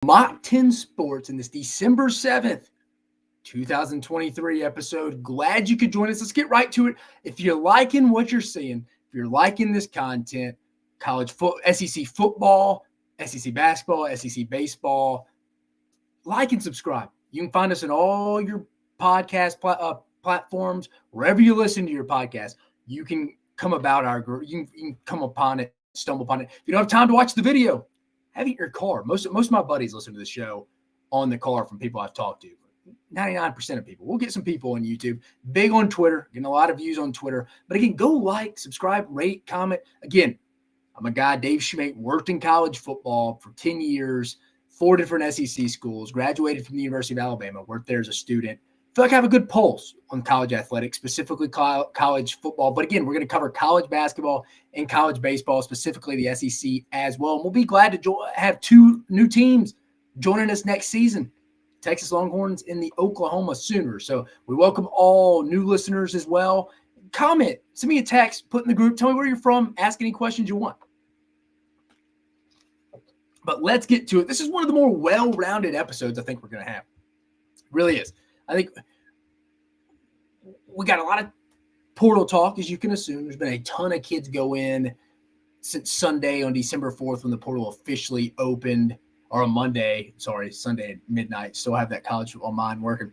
Mach 10 Sports in this December 7th, 2023 episode. Glad you could join us. Let's get right to it. If you're liking what you're seeing, if you're liking this content, SEC football, SEC basketball, SEC baseball, like and subscribe. You can find us on all your podcast platforms, wherever you listen to your podcast. You can come about our group. You can come upon it, stumble upon it. If you don't have time to watch the video, have it in your car. Most of my buddies listen to the show on the car from people I've talked to. 99% of people. We'll get some people on YouTube. Big on Twitter. Getting a lot of views on Twitter. But again, go like, subscribe, rate, comment. Again, I'm a guy, Dave Schmate, worked in college football for 10 years, 4 different SEC schools, graduated from the University of Alabama, worked there as a student. Feel like I have a good pulse on college athletics, specifically college football. But again, we're going to cover college basketball and college baseball, specifically the SEC as well. And we'll be glad to have 2 new teams joining us next season, Texas Longhorns and the Oklahoma Sooners. So we welcome all new listeners as well. Comment, send me a text, put in the group, tell me where you're from, ask any questions you want. But let's get to it. This is one of the more well-rounded episodes I think we're going to have. It really is. I think we got a lot of portal talk, as you can assume. There's been a ton of kids go in since Sunday on December 4th when the portal officially opened, or on Sunday at midnight. Still have that college football mind working.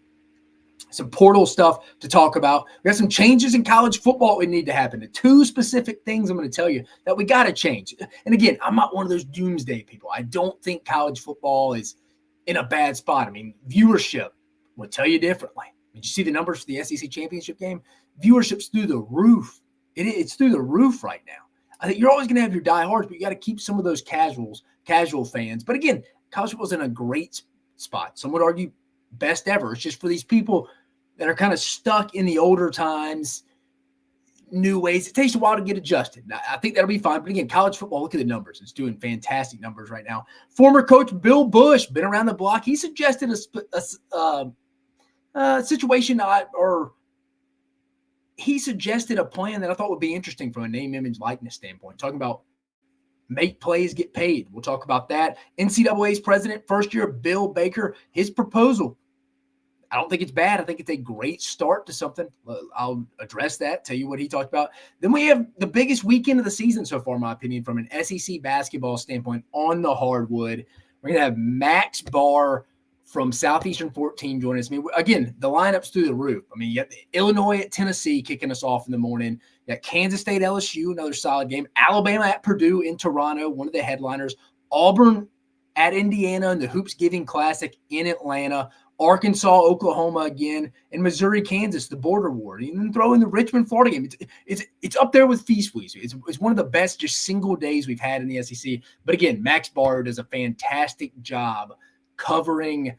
Some portal stuff to talk about. We got some changes in college football that need to happen. The 2 specific things I'm going to tell you that we got to change. And again, I'm not one of those doomsday people. I don't think college football is in a bad spot. I mean, viewership will tell you differently. Did you see the numbers for the SEC championship game? Viewership's through the roof. It's through the roof right now. I think you're always going to have your diehards, but you got to keep some of those casual fans. But again, college football's in a great spot. Some would argue best ever. It's just for these people that are kind of stuck in the older times, new ways. It takes a while to get adjusted. I think that'll be fine. But again, college football, look at the numbers. It's doing fantastic numbers right now. Former coach Bill Bush, been around the block. He suggested a situation he suggested a plan that I thought would be interesting from a name, image, likeness standpoint. Talking about make plays, get paid. We'll talk about that. NCAA's president, first year, Bill Baker, his proposal. I don't think it's bad. I think it's a great start to something. I'll address that, tell you what he talked about. Then we have the biggest weekend of the season so far, in my opinion, from an SEC basketball standpoint on the hardwood. We're going to have Max Barr from Southeastern 14 joining us. I mean, again, the lineup's through the roof. I mean, you got Illinois at Tennessee kicking us off in the morning. You got Kansas State, LSU, another solid game. Alabama at Purdue in Toronto, one of the headliners. Auburn at Indiana in the Hoops Giving Classic in Atlanta. Arkansas, Oklahoma again, and Missouri, Kansas, the border war. And then throw in the Richmond, Florida game. It's up there with Feast Weeks. It's one of the best just single days we've had in the SEC. But again, Max Barr does a fantastic job covering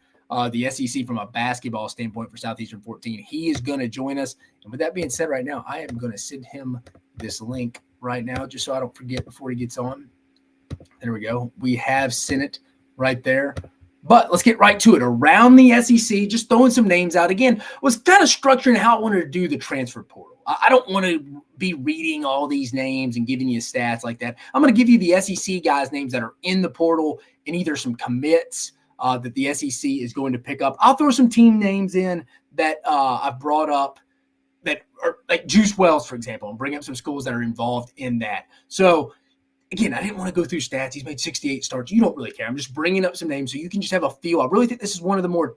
the SEC from a basketball standpoint for Southeastern 14. He is going to join us. And with that being said right now, I am going to send him this link right now just so I don't forget before he gets on. There we go. We have sent it right there. But let's get right to it. Around the SEC, just throwing some names out. Again, was kind of structuring how I wanted to do the transfer portal. I don't want to be reading all these names and giving you stats like that. I'm going to give you the SEC guys' names that are in the portal and either some commits that the SEC is going to pick up. I'll throw some team names in that I've brought up that are like Juice Wells, for example, and bring up some schools that are involved in that. So, again, I didn't want to go through stats. He's made 68 starts. You don't really care. I'm just bringing up some names so you can just have a feel. I really think this is one of the more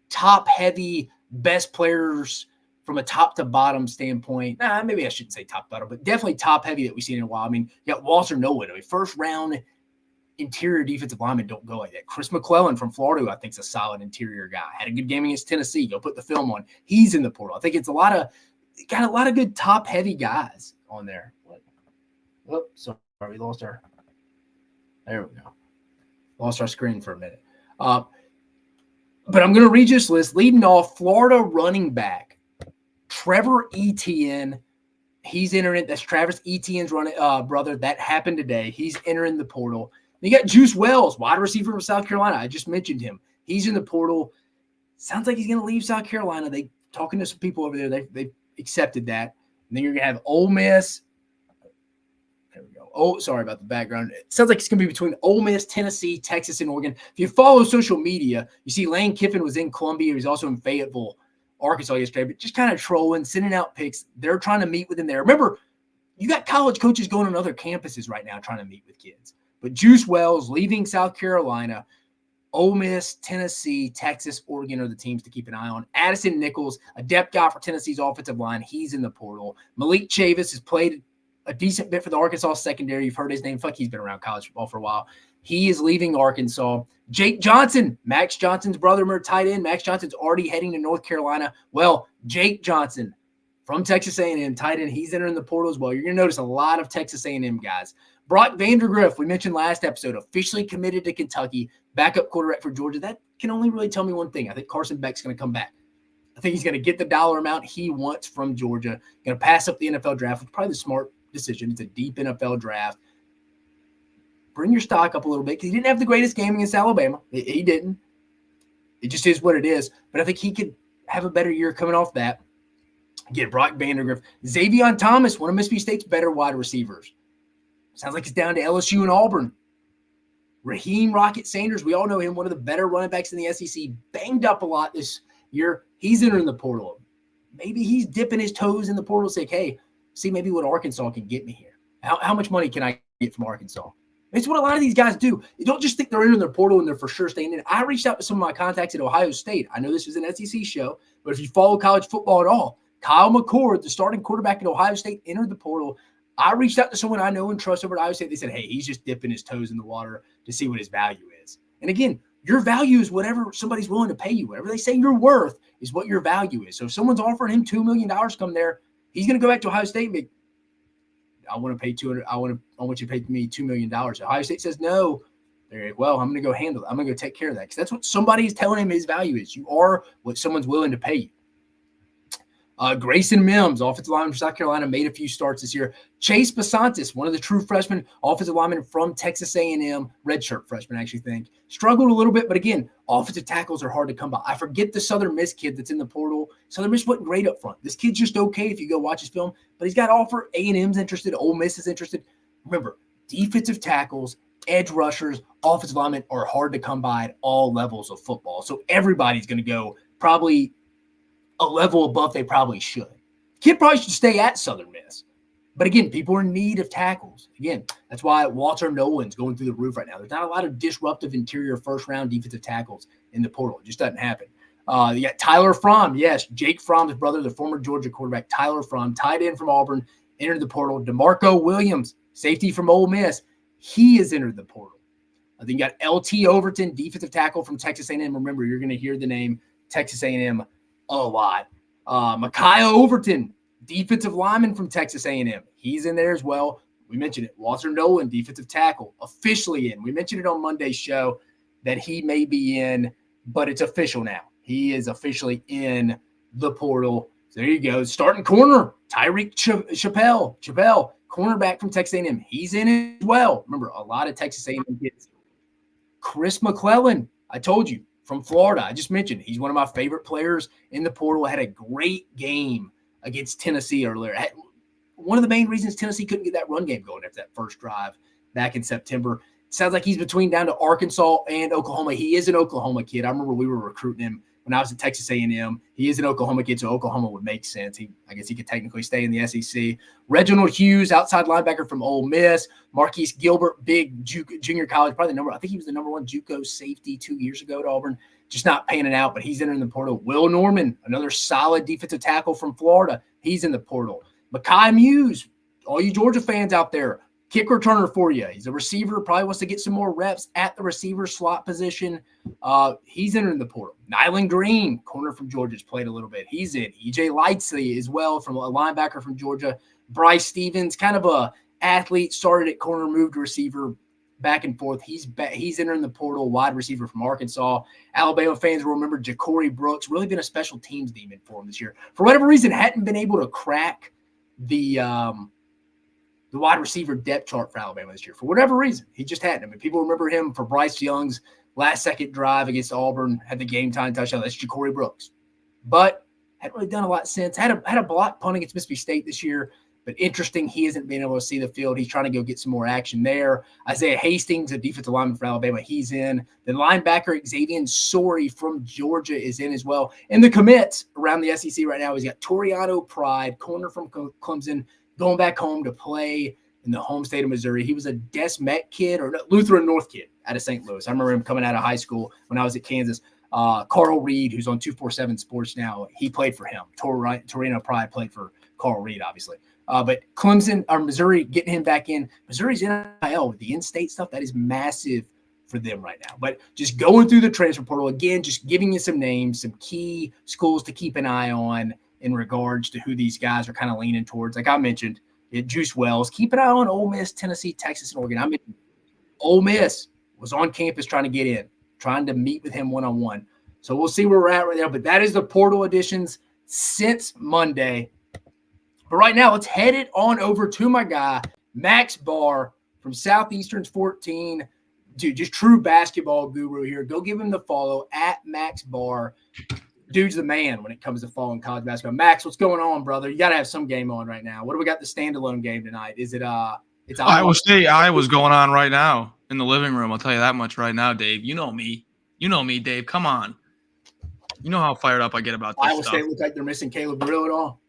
top-heavy, best players from a top-to-bottom standpoint. Maybe I shouldn't say top-to-bottom, but definitely top-heavy that we've seen in a while. I mean, you got Walter Nolan. I mean, first-round interior defensive linemen don't go like that. Chris McClellan from Florida, who I think is a solid interior guy. Had a good game against Tennessee. Go put the film on. He's in the portal. I think it's got a lot of good top-heavy guys on there. Oops, sorry, we lost our – there we go. Lost our screen for a minute. But I'm going to read you this list. Leading off, Florida running back, Trevor Etienne. He's entering – that's Travis Etienne's brother. That happened today. He's entering the portal. You got Juice Wells, wide receiver from South Carolina. I just mentioned him. He's in the portal. Sounds like he's going to leave South Carolina. They talking to some people over there. They accepted that. And then you're going to have Ole Miss. There we go. Oh, sorry about the background. It sounds like it's going to be between Ole Miss, Tennessee, Texas, and Oregon. If you follow social media, you see Lane Kiffin was in Columbia. He was also in Fayetteville, Arkansas yesterday, but just kind of trolling, sending out pics. They're trying to meet with him there. Remember, you got college coaches going on other campuses right now trying to meet with kids. But Juice Wells leaving South Carolina, Ole Miss, Tennessee, Texas, Oregon are the teams to keep an eye on. Addison Nichols, a depth guy for Tennessee's offensive line. He's in the portal. Malik Chavis has played a decent bit for the Arkansas secondary. You've heard his name. Fuck, he's been around college football for a while. He is leaving Arkansas. Jake Johnson, Max Johnson's brother, tight end. Max Johnson's already heading to North Carolina. Well, Jake Johnson from Texas A&M, tight end, he's entering the portal as well. You're going to notice a lot of Texas A&M guys. Brock Vandergriff, we mentioned last episode, officially committed to Kentucky, backup quarterback for Georgia. That can only really tell me one thing. I think Carson Beck's going to come back. I think he's going to get the dollar amount he wants from Georgia. Going to pass up the NFL draft, which is probably the smart decision. It's a deep NFL draft. Bring your stock up a little bit because he didn't have the greatest game against Alabama. He didn't. It just is what it is. But I think he could have a better year coming off that. Again, Brock Vandergriff. Xavier Thomas, one of Mississippi State's better wide receivers. Sounds like it's down to LSU and Auburn. Raheem Rocket Sanders, we all know him, one of the better running backs in the SEC. Banged up a lot this year. He's entering the portal. Maybe he's dipping his toes in the portal, saying, hey, see maybe what Arkansas can get me here. How much money can I get from Arkansas? It's what a lot of these guys do. You don't just think they're entering their portal and they're for sure staying in. I reached out to some of my contacts at Ohio State. I know this is an SEC show, but if you follow college football at all, Kyle McCord, the starting quarterback at Ohio State, entered the portal. I reached out to someone I know and trust over at Ohio State. They said, hey, he's just dipping his toes in the water to see what his value is. And again, your value is whatever somebody's willing to pay you. Whatever they say you're worth is what your value is. So if someone's offering him $2 million to come there, he's going to go back to Ohio State and be, I want to pay I want you to pay me $2 million. Ohio State says no. They're like, well, I'm going to go handle it. I'm going to go take care of that because that's what somebody is telling him his value is. You are what someone's willing to pay you. Grayson Mims, offensive lineman from South Carolina, made a few starts this year. Chase Basantis, one of the true freshmen, offensive lineman from Texas A&M, redshirt freshman, I actually think. Struggled a little bit, but again, offensive tackles are hard to come by. I forget the Southern Miss kid that's in the portal. Southern Miss wasn't great up front. This kid's just okay if you go watch his film, but he's got offer. A&M's interested. Ole Miss is interested. Remember, defensive tackles, edge rushers, offensive linemen are hard to come by at all levels of football. So everybody's going to go probably a level above they probably should. Kid probably should stay at Southern Miss. But again, people are in need of tackles. Again, that's why Walter Nolan's going through the roof right now. There's not a lot of disruptive interior first-round defensive tackles in the portal. It just doesn't happen. You got Tyler Fromm. Yes, Jake Fromm's brother, the former Georgia quarterback, Tyler Fromm, tight end from Auburn, entered the portal. DeMarco Williams, safety from Ole Miss. He has entered the portal. Then you got L.T. Overton, defensive tackle from Texas A&M. Remember, you're going to hear the name Texas A&M a lot. Micaiah Overton, defensive lineman from Texas A&M. He's in there as well. We mentioned it. Walter Nolan, defensive tackle, officially in. We mentioned it on Monday's show that he may be in, but it's official now. He is officially in the portal. So there you go. Starting corner, Tyreek Chappelle, cornerback from Texas A&M. He's in it as well. Remember, a lot of Texas A&M kids. Chris McClellan, I told you, from Florida. I just mentioned he's one of my favorite players in the portal. Had a great game against Tennessee earlier. One of the main reasons Tennessee couldn't get that run game going after that first drive back in September. Sounds like he's between down to Arkansas and Oklahoma. He is an Oklahoma kid. I remember we were recruiting him when I was at Texas A&M. He is an Oklahoma kid, so Oklahoma would make sense. I guess he could technically stay in the SEC. Reginald Hughes, outside linebacker from Ole Miss. Marquise Gilbert, big junior college, probably I think he was the number one JUCO safety 2 years ago at Auburn. Just not panning out, but he's entering the portal. Will Norman, another solid defensive tackle from Florida. He's in the portal. Mekhi Muse, all you Georgia fans out there, kick returner for you. He's a receiver, probably wants to get some more reps at the receiver slot position. He's entering the portal. Nyland Green, corner from Georgia, has played a little bit. He's in. EJ Lightsey as well, from a linebacker from Georgia. Bryce Stevens, kind of a athlete, started at corner, moved to receiver, back and forth. He's entering the portal, wide receiver from Arkansas. Alabama fans will remember Ja'Cory Brooks, really been a special teams demon for him this year. For whatever reason, hadn't been able to crack the wide receiver depth chart for Alabama this year. For whatever reason, he just hadn't. I mean, people remember him for Bryce Young's last-second drive against Auburn, had the game-time touchdown. That's Ja'Cory Brooks. But hadn't really done a lot since. Had a block punt against Mississippi State this year. but interesting he hasn't been able to see the field. He's trying to go get some more action there. Isaiah Hastings, a defensive lineman for Alabama, he's in. The linebacker Xavier Sorey from Georgia is in as well. And the commits around the SEC right now, he's got Toriano Pride, corner from Clemson, going back home to play in the home state of Missouri. He was a Des Met kid or Lutheran North kid out of St. Louis. I remember him coming out of high school when I was at Kansas. Carl Reed, who's on 247 Sports now, he played for him. Toriano Pride played for Carl Reed, obviously. But Clemson or Missouri getting him back in. Missouri's NIL with the in-state stuff, that is massive for them right now. But just going through the transfer portal, again, just giving you some names, some key schools to keep an eye on in regards to who these guys are kind of leaning towards. Like I mentioned, Juice Wells. Keep an eye on Ole Miss, Tennessee, Texas, and Oregon. I mean, Ole Miss was on campus trying to get in, trying to meet with him one-on-one. So we'll see where we're at right now. But that is the portal additions since Monday. But right now, let's head it on over to my guy, Max Barr from Southeastern's 14. Dude, just true basketball guru here. Go give him the follow at Max Barr. Dude's the man when it comes to following college basketball. Max, what's going on, brother? You got to have some game on right now. What do we got the standalone game tonight? Is it it's Iowa State. Iowa's going on right now in the living room. I'll tell you that much right now, Dave. You know me. You know me, Dave. Come on. You know how fired up I get about this Iowa stuff. State look like they're missing Caleb Brill at all?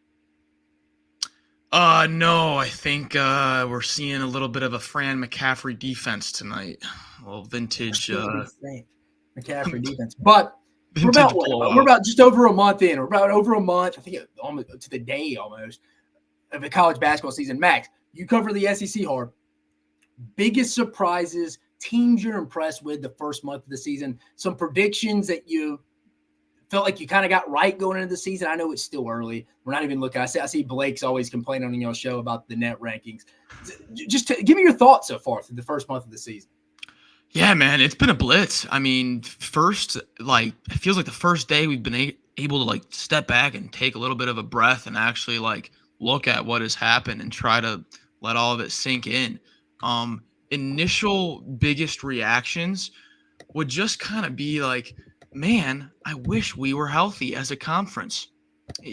No, I think we're seeing a little bit of a Fran McCaffrey defense tonight. A little vintage McCaffrey defense. But we're about just over a month in. We're about over a month, I think almost to the day almost, of the college basketball season. Max, you cover the SEC hard. Biggest surprises, teams you're impressed with the first month of the season, some predictions that you felt like you kind of got right going into the season. I know it's still early. We're not even looking. I see Blake's always complaining on your show about the net rankings. Just give me your thoughts so far through the first month of the season. Yeah, man, it's been a blitz. I mean, first, it feels like the first day we've been able to step back and take a little bit of a breath and actually look at what has happened and try to let all of it sink in. Initial biggest reactions would just kind of be man, I wish we were healthy as a conference.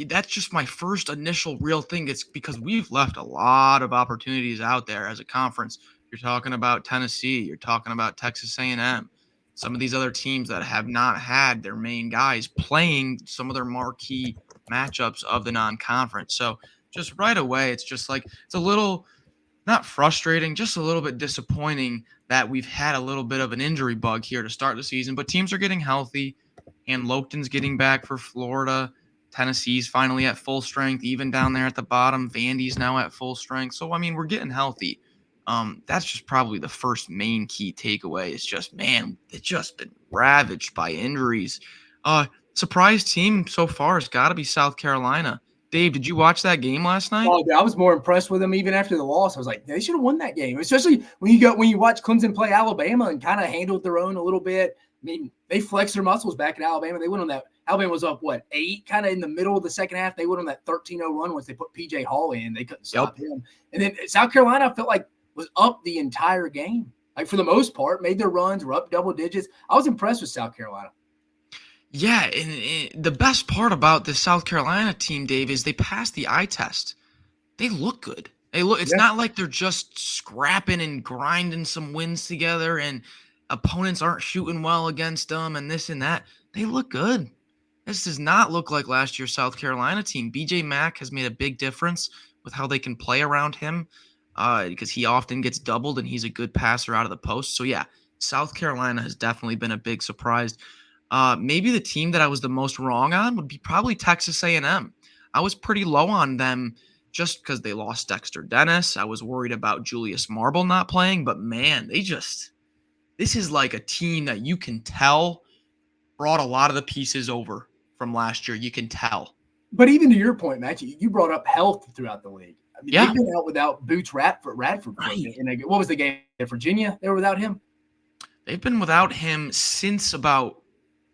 That's just my first initial real thing. It's because we've left a lot of opportunities out there as a conference. You're talking about Tennessee. You're talking about Texas A&M. Some of these other teams that have not had their main guys playing some of their marquee matchups of the non-conference. So just right away, it's just it's a little not frustrating, just a little bit disappointing that we've had a little bit of an injury bug here to start the season. But teams are getting healthy, and Loken's getting back for Florida. Tennessee's finally at full strength, even down there at the bottom. Vandy's now at full strength. So, I mean, we're getting healthy. That's just probably the first main key takeaway. It's just, man, it's just been ravaged by injuries. Surprise team so far has got to be South Carolina. Dave, did you watch that game last night? Oh, I was more impressed with them even after the loss. I was like, they should have won that game, especially when you watch Clemson play Alabama and kind of handled their own a little bit. I mean, they flexed their muscles back at Alabama. They went on that. Alabama was up, 8, kind of in the middle of the second half. They went on that 13-0 run once they put P.J. Hall in. They couldn't stop him. And then South Carolina, I felt like, was up the entire game. For the most part, made their runs, were up double digits. I was impressed with South Carolina. Yeah, and the best part about this South Carolina team, Dave, is they passed the eye test. They look good. It's not like they're just scrapping and grinding some wins together and opponents aren't shooting well against them and this and that. They look good. This does not look like last year's South Carolina team. BJ Mack has made a big difference with how they can play around him because he often gets doubled and he's a good passer out of the post. So, yeah, South Carolina has definitely been a big surprise. Maybe the team that I was the most wrong on would be probably Texas A&M. I was pretty low on them just because they lost Dexter Dennis. I was worried about Julius Marble not playing, but man, this is like a team that you can tell brought a lot of the pieces over from last year. You can tell. But even to your point, Matt, you brought up health throughout the league. I mean, they've been out without Boots Radford. Right. What was the game in Virginia? They were without him? They've been without him since about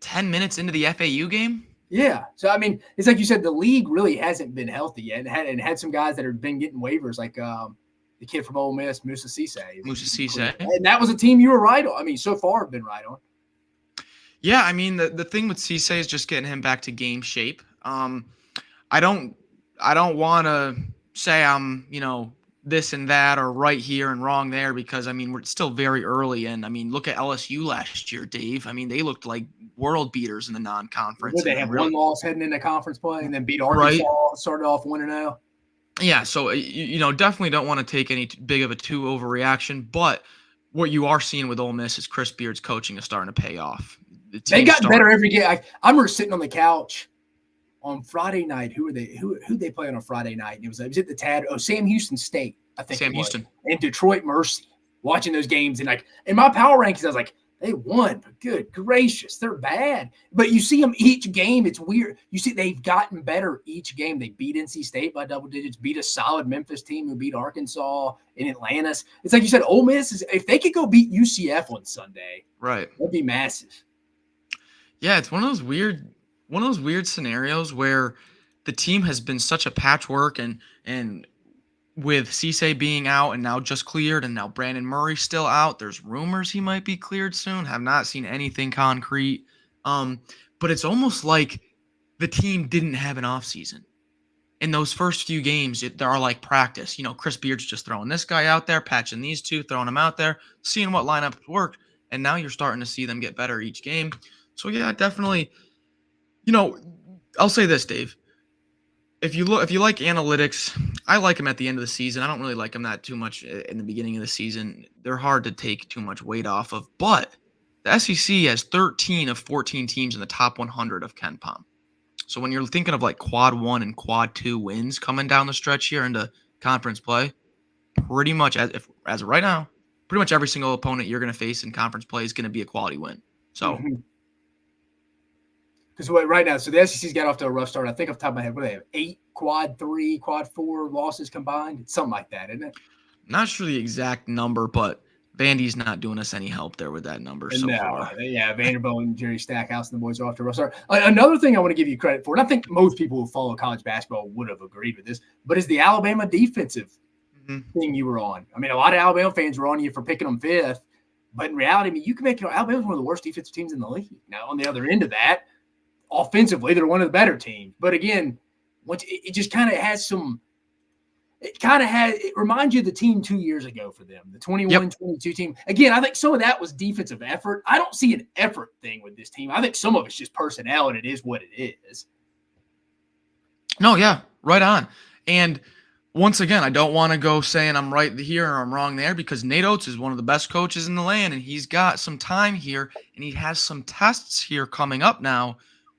10 minutes into the FAU game. Yeah. So, I mean, it's like you said, the league really hasn't been healthy yet and had some guys that have been getting waivers like the kid from Ole Miss, Musa Cisse. And that was a team you were right on. I mean, so far have been right on. Yeah, I mean, the thing with Cisse is just getting him back to game shape. I don't want to say I'm, this and that or right here and wrong there because, we're still very early. And, look at LSU last year, Dave. They looked like world beaters in the non-conference. Would they and have really, one loss heading into conference play and then beat Arkansas, right? started off 1-0? Yeah, so, definitely don't want to take any big of a too overreaction. But what you are seeing with Ole Miss is Chris Beard's coaching is starting to pay off. They got better every game. I remember sitting on the couch on Friday night. Who they play on a Friday night? And it was at the Tad. Oh, Sam Houston State, I think. Sam Houston and Detroit Mercy. Watching those games, and like in my power rankings, I was like, they won, but good gracious, they're bad. But you see them each game. It's weird. You see they've gotten better each game. They beat NC State by double digits, beat a solid Memphis team who beat Arkansas in Atlantis. It's like you said, Ole Miss if they could go beat UCF on Sunday, right, that'd be massive. Yeah, it's one of those weird scenarios where the team has been such a patchwork, and with Cisse being out and now just cleared, and now Brandon Murray still out. There's rumors he might be cleared soon. Have not seen anything concrete. But it's almost like the team didn't have an offseason. In those first few games, there are like practice. Chris Beard's just throwing this guy out there, patching these two, throwing them out there, seeing what lineups worked, and now you're starting to see them get better each game. So yeah, definitely. I'll say this, Dave. If you like analytics, I like them at the end of the season. I don't really like them that too much in the beginning of the season. They're hard to take too much weight off of. But the SEC has 13 of 14 teams in the top 100 of KenPom. So when you're thinking of like quad 1 and quad 2 wins coming down the stretch here into conference play, pretty much as of right now, pretty much every single opponent you're going to face in conference play is going to be a quality win. So. Because right now, so the SEC's got off to a rough start. I think off the top of my head, what do they have? 8 quad 3, quad 4 losses combined? It's something like that, isn't it? Not sure the exact number, but Vandy's not doing us any help there with that number so far. Yeah, Vanderbilt and Jerry Stackhouse and the boys are off to a rough start. Another thing I want to give you credit for, and I think most people who follow college basketball would have agreed with this, but is the Alabama defensive thing you were on. A lot of Alabama fans were on you for picking them 5th, but in reality, you can make Alabama's one of the worst defensive teams in the league. Now, on the other end of that, offensively, they're one of the better teams. But again, it just kind of has some – it reminds you of the team 2 years ago for them, the 21-22 team. Again, I think some of that was defensive effort. I don't see an effort thing with this team. I think some of it's just personnel, and it is what it is. No, yeah, right on. And once again, I don't want to go saying I'm right here or I'm wrong there because Nate Oates is one of the best coaches in the land, and he's got some time here, and he has some tests here coming up now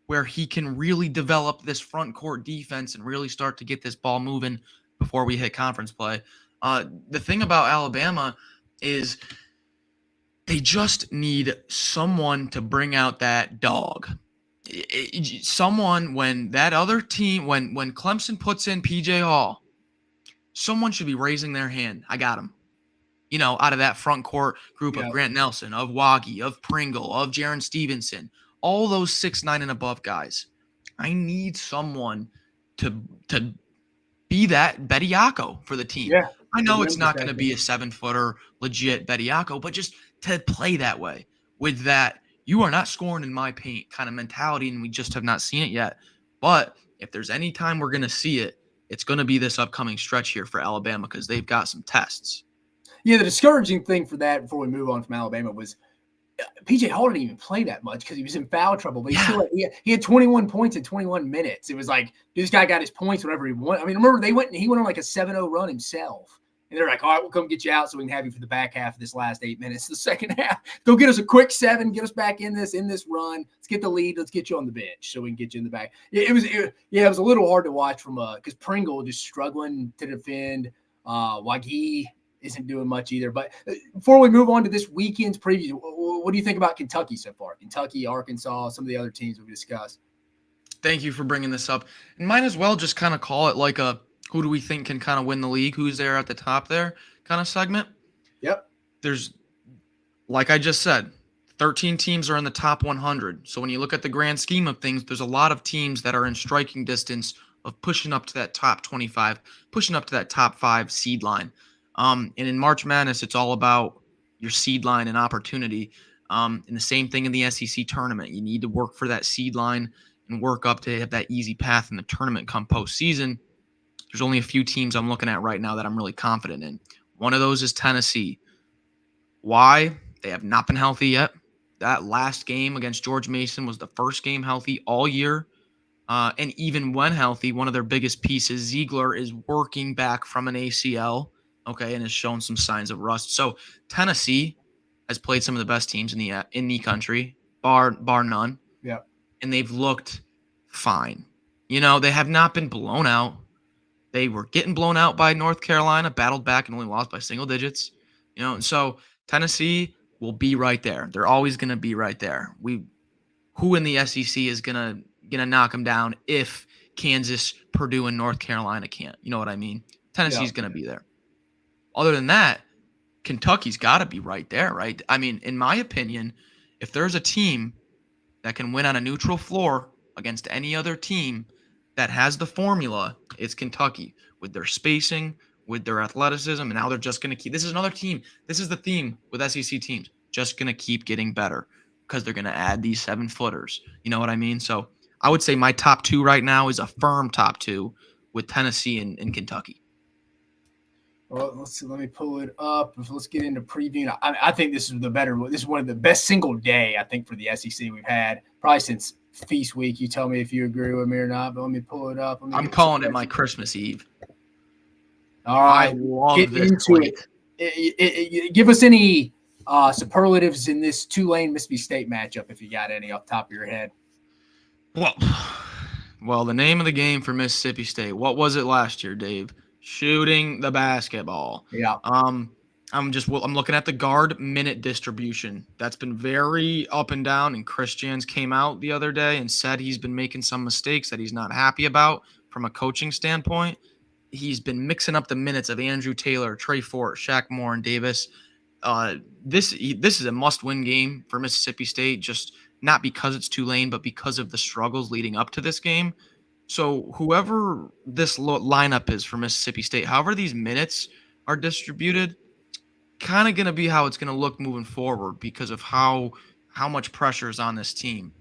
where he can really develop this front court defense and really start to get this ball moving before we hit conference play. The thing about Alabama is they just need someone to bring out that dog. Someone when that other team, when Clemson puts in PJ Hall, someone should be raising their hand. I got him. Out of that front court group of Grant Nelson, of Waggy, of Pringle, of Jaron Stevenson, all those 6'9" and above guys. I need someone to be that Bediako for the team. Yeah, I know it's not going to be a 7-footer legit Bediako, but just to play that way with that you are not scoring in my paint kind of mentality, and we just have not seen it yet. But if there's any time we're going to see it, it's going to be this upcoming stretch here for Alabama because they've got some tests. Yeah, the discouraging thing for that before we move on from Alabama was PJ Hall didn't even play that much because he was in foul trouble, but he had 21 points in 21 minutes. It was like, this guy got his points whenever he wanted. Remember he went on like a 7-0 run himself. And they're like, all right, we'll come get you out so we can have you for the back half of this last 8 minutes. The second half, go get us a quick 7, get us back in this run. Let's get the lead. Let's get you on the bench so we can get you in the back. It was a little hard to watch from because Pringle just struggling to defend. Waggy isn't doing much either. But before we move on to this weekend's preview, what do you think about Kentucky so far? Kentucky, Arkansas, some of the other teams we discussed. Thank you for bringing this up. And might as well just kind of call it like a who do we think can kind of win the league, who's there at the top there kind of segment. Yep. There's, like I just said, 13 teams are in the top 100. So when you look at the grand scheme of things, there's a lot of teams that are in striking distance of pushing up to that top 25, pushing up to that top 5 seed line. And in March Madness, it's all about your seed line and opportunity. And the same thing in the SEC tournament. You need to work for that seed line and work up to have that easy path in the tournament come postseason. there's only a few teams I'm looking at right now that I'm really confident in. One of those is Tennessee. Why? They have not been healthy yet. That last game against George Mason was the first game healthy all year. And even when healthy, one of their biggest pieces, Ziegler, is working back from an ACL, okay, and has shown some signs of rust. So Tennessee has played some of the best teams in the country, bar none. Yeah. And they've looked fine. They have not been blown out. They were getting blown out by North Carolina, battled back and only lost by single digits. And so Tennessee will be right there. They're always going to be right there. Who in the SEC is gonna knock them down if Kansas, Purdue, and North Carolina can't? You know what I mean? Tennessee's gonna be there. Other than that, Kentucky's got to be right there, right? I mean, in my opinion, if there's a team that can win on a neutral floor against any other team that has the formula, it's Kentucky with their spacing, with their athleticism, and now they're just going to keep – this is another team. This is the theme with SEC teams, just going to keep getting better because they're going to add these 7-footers. You know what I mean? So I would say my top two right now is a firm top two with Tennessee and Kentucky. Well, let's see. Let me pull it up. Let's get into previewing. I think this is This is one of the best single day, I think, for the SEC we've had probably since Feast Week. You tell me if you agree with me or not, but let me pull it up. I'm calling it my Christmas Eve. All right. I love this slate. Give us any superlatives in this Tulane Mississippi State matchup, if you got any off the top of your head. Well, the name of the game for Mississippi State. What was it last year, Dave? Shooting the basketball. Yeah. I'm looking at the guard minute distribution. That's been very up and down. And Chris Jans came out the other day and said he's been making some mistakes that he's not happy about from a coaching standpoint. He's been mixing up the minutes of Andrew Taylor, Trey Fort, Shaq Moore, and Davis. This is a must-win game for Mississippi State, just not because it's Tulane, but because of the struggles leading up to this game. So whoever this lineup is for Mississippi State, however these minutes are distributed, kind of going to be how it's going to look moving forward because of how much pressure is on this team.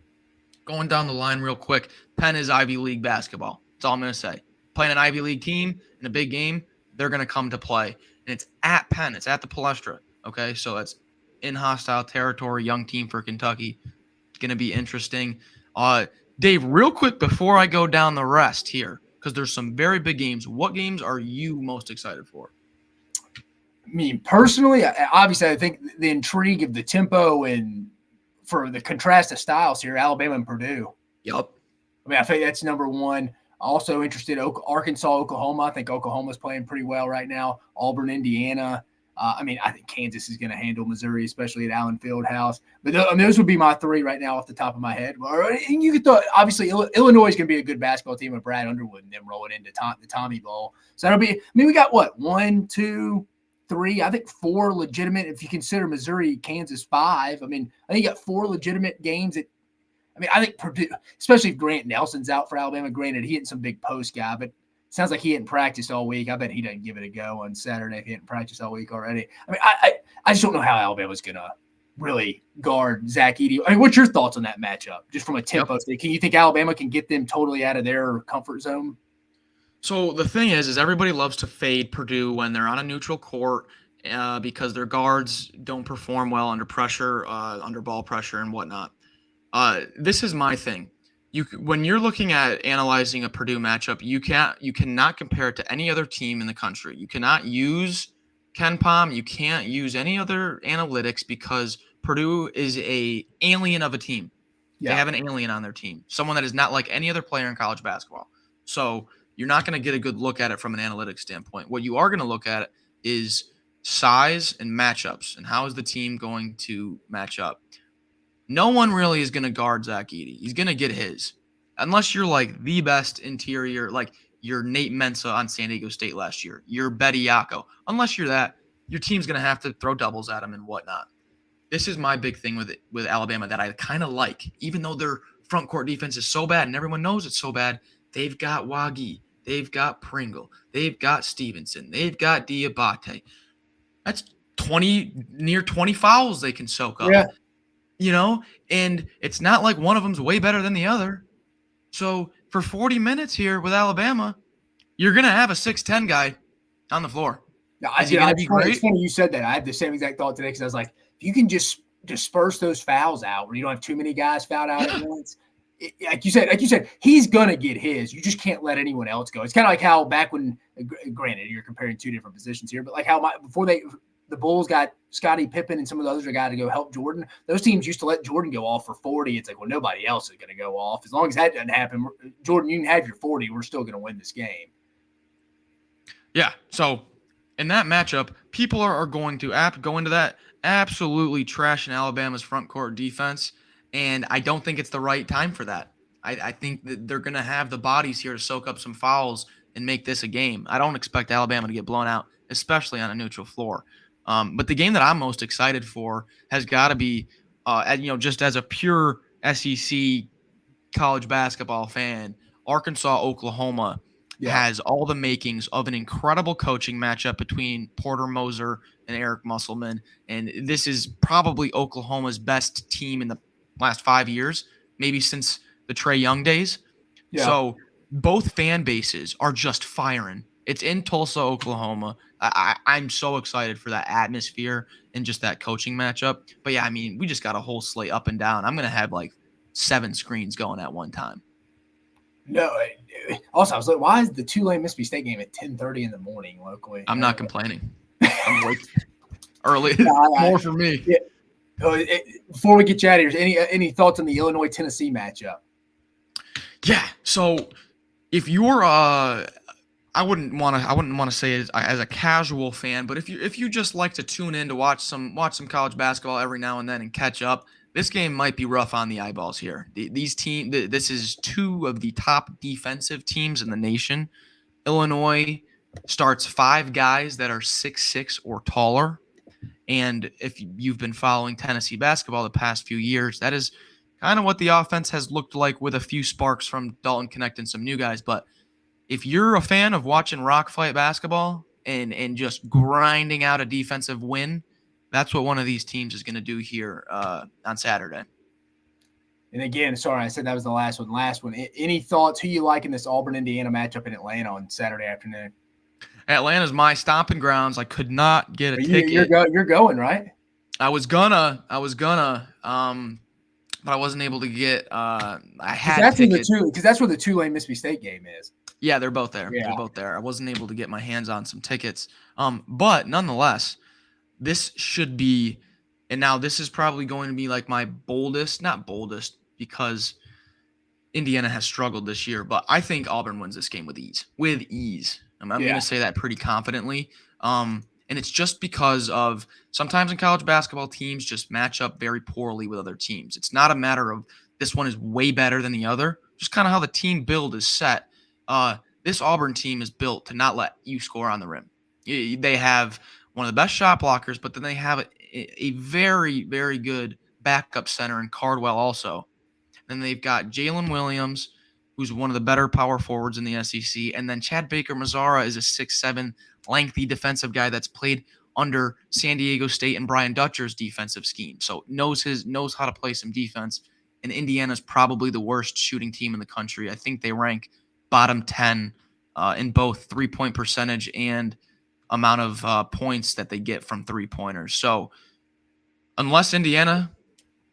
Going down the line real quick, Penn is Ivy League basketball. That's all I'm going to say. Playing an Ivy League team in a big game, they're going to come to play. And it's at Penn. It's at the Palestra. Okay, so it's in hostile territory, young team for Kentucky. It's going to be interesting. Dave, real quick before I go down the rest here, because there's some very big games. What games are you most excited for? I mean, personally, obviously, I think the intrigue of the tempo and for the contrast of styles here, Alabama and Purdue. Yep. I mean, I think that's number one. Also interested in Arkansas, Oklahoma. I think Oklahoma's playing pretty well right now. Auburn, Indiana. I think Kansas is going to handle Missouri, especially at Allen Fieldhouse. But those would be my three right now off the top of my head. And you could throw, obviously, Illinois is going to be a good basketball team with Brad Underwood and them rolling into the Tommy Bowl. So that'll be – we got what, 1, 2, 3, I think 4 legitimate, if you consider Missouri, Kansas 5. I think you got 4 legitimate games that – I think Purdue, especially if Grant Nelson's out for Alabama. Granted, he ain't some big post guy, but – sounds like he hadn't practiced all week. I bet he doesn't give it a go on Saturday if he hadn't practiced all week already. I just don't know how Alabama's going to really guard Zach Edey. What's your thoughts on that matchup, just from a tempo standpoint? Can you think Alabama can get them totally out of their comfort zone? So the thing is everybody loves to fade Purdue when they're on a neutral court because their guards don't perform well under pressure, under ball pressure and whatnot. This is my thing. When you're looking at analyzing a Purdue matchup, you cannot compare it to any other team in the country. You cannot use KenPom. You can't use any other analytics because Purdue is a alien of a team. Yeah. They have an alien on their team, someone that is not like any other player in college basketball. So you're not going to get a good look at it from an analytics standpoint. What you are going to look at is size and matchups and how is the team going to match up. No one really is going to guard Zach Edey. He's going to get his. Unless you're like the best interior, like you're Nate Mensah on San Diego State last year. You're Betty Yako. Unless you're that, your team's going to have to throw doubles at him and whatnot. This is my big thing with Alabama that I kind of like. Even though their front court defense is so bad and everyone knows it's so bad, they've got Wagi. They've got Pringle. They've got Stevenson. They've got Diabate. That's near 20 fouls they can soak up. Yeah. And it's not like one of them's way better than the other. So for 40 minutes here with Alabama, you're gonna have a 6'10" guy on the floor. Yeah, Is he gonna be great? It's funny you said that. I had the same exact thought today because I was like, if you can just disperse those fouls out, where you don't have too many guys fouled out at once. Like you said, he's gonna get his. You just can't let anyone else go. It's kind of like how back when, granted, you're comparing two different positions here, but like how before the Bulls got Scottie Pippen and some of the others are guys to go help Jordan. Those teams used to let Jordan go off for 40. It's like, well, nobody else is going to go off. As long as that doesn't happen, Jordan, you can have your 40. We're still going to win this game. Yeah. So in that matchup, people are going to go into that absolutely trashing Alabama's front court defense. And I don't think it's the right time for that. I think that they're going to have the bodies here to soak up some fouls and make this a game. I don't expect Alabama to get blown out, especially on a neutral floor. But the game that I'm most excited for has got to be, just as a pure SEC college basketball fan, Arkansas-Oklahoma has all the makings of an incredible coaching matchup between Porter Moser and Eric Musselman. And this is probably Oklahoma's best team in the last 5 years, maybe since the Trae Young days. Yeah. So both fan bases are just firing. It's in Tulsa, Oklahoma. I'm so excited for that atmosphere and just that coaching matchup. But yeah, I mean, we just got a whole slate up and down. I'm going to have like 7 screens going at one time. No. Also, I was like, why is the Tulane Mississippi State game at 10:30 in the morning locally? I'm not complaining. I'm late. Early. More for me. Yeah. Before we get you out of here, any thoughts on the Illinois-Tennessee matchup? Yeah. So if you're I wouldn't want to say it as a casual fan, but if you just like to tune in to watch some college basketball every now and then and catch up, this game might be rough on the eyeballs here. This is 2 of the top defensive teams in the nation. Illinois starts 5 guys that are 6'6" or taller, and if you've been following Tennessee basketball the past few years, that is kind of what the offense has looked like with a few sparks from Dalton Knecht and some new guys, but if you're a fan of watching rock fight basketball and just grinding out a defensive win, that's what one of these teams is going to do here on Saturday. And again, sorry, I said that was the last one. Any thoughts? Who you like in this Auburn-Indiana matchup in Atlanta on Saturday afternoon? Atlanta's my stomping grounds. I could not get a ticket. You're going, right? I was gonna, but I wasn't able to get. I had tickets because that's where the Tulane Mississippi State game is. Yeah, they're both there. Yeah. They're both there. I wasn't able to get my hands on some tickets. But nonetheless, this should be, and now this is probably going to be like my not boldest because Indiana has struggled this year, but I think Auburn wins this game with ease. I'm going to say that pretty confidently. And it's just because of sometimes in college basketball, teams just match up very poorly with other teams. It's not a matter of this one is way better than the other, just kind of how the team build is set. This Auburn team is built to not let you score on the rim. They have one of the best shot blockers, but then they have a very, very good backup center in Cardwell also. Then they've got Jalen Williams, who's one of the better power forwards in the SEC. And then Chad Baker-Mazara is a 6'7", lengthy defensive guy that's played under San Diego State and Brian Dutcher's defensive scheme. So knows how to play some defense. And Indiana's probably the worst shooting team in the country. I think they rank bottom 10 in both three-point percentage and amount of points that they get from three-pointers. So unless Indiana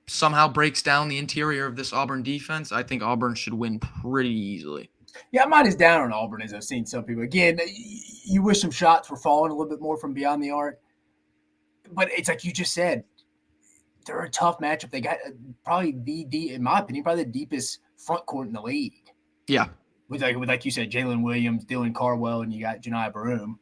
somehow breaks down the interior of this Auburn defense, I think Auburn should win pretty easily. Yeah, I'm not as down on Auburn as I've seen some people. Again, you wish some shots were falling a little bit more from beyond the arc. But it's like you just said, they're a tough matchup. They got probably in my opinion, probably the deepest front court in the league. Yeah. With like you said, Jalen Williams, Dylan Cardwell, and you got Janiah Baroom.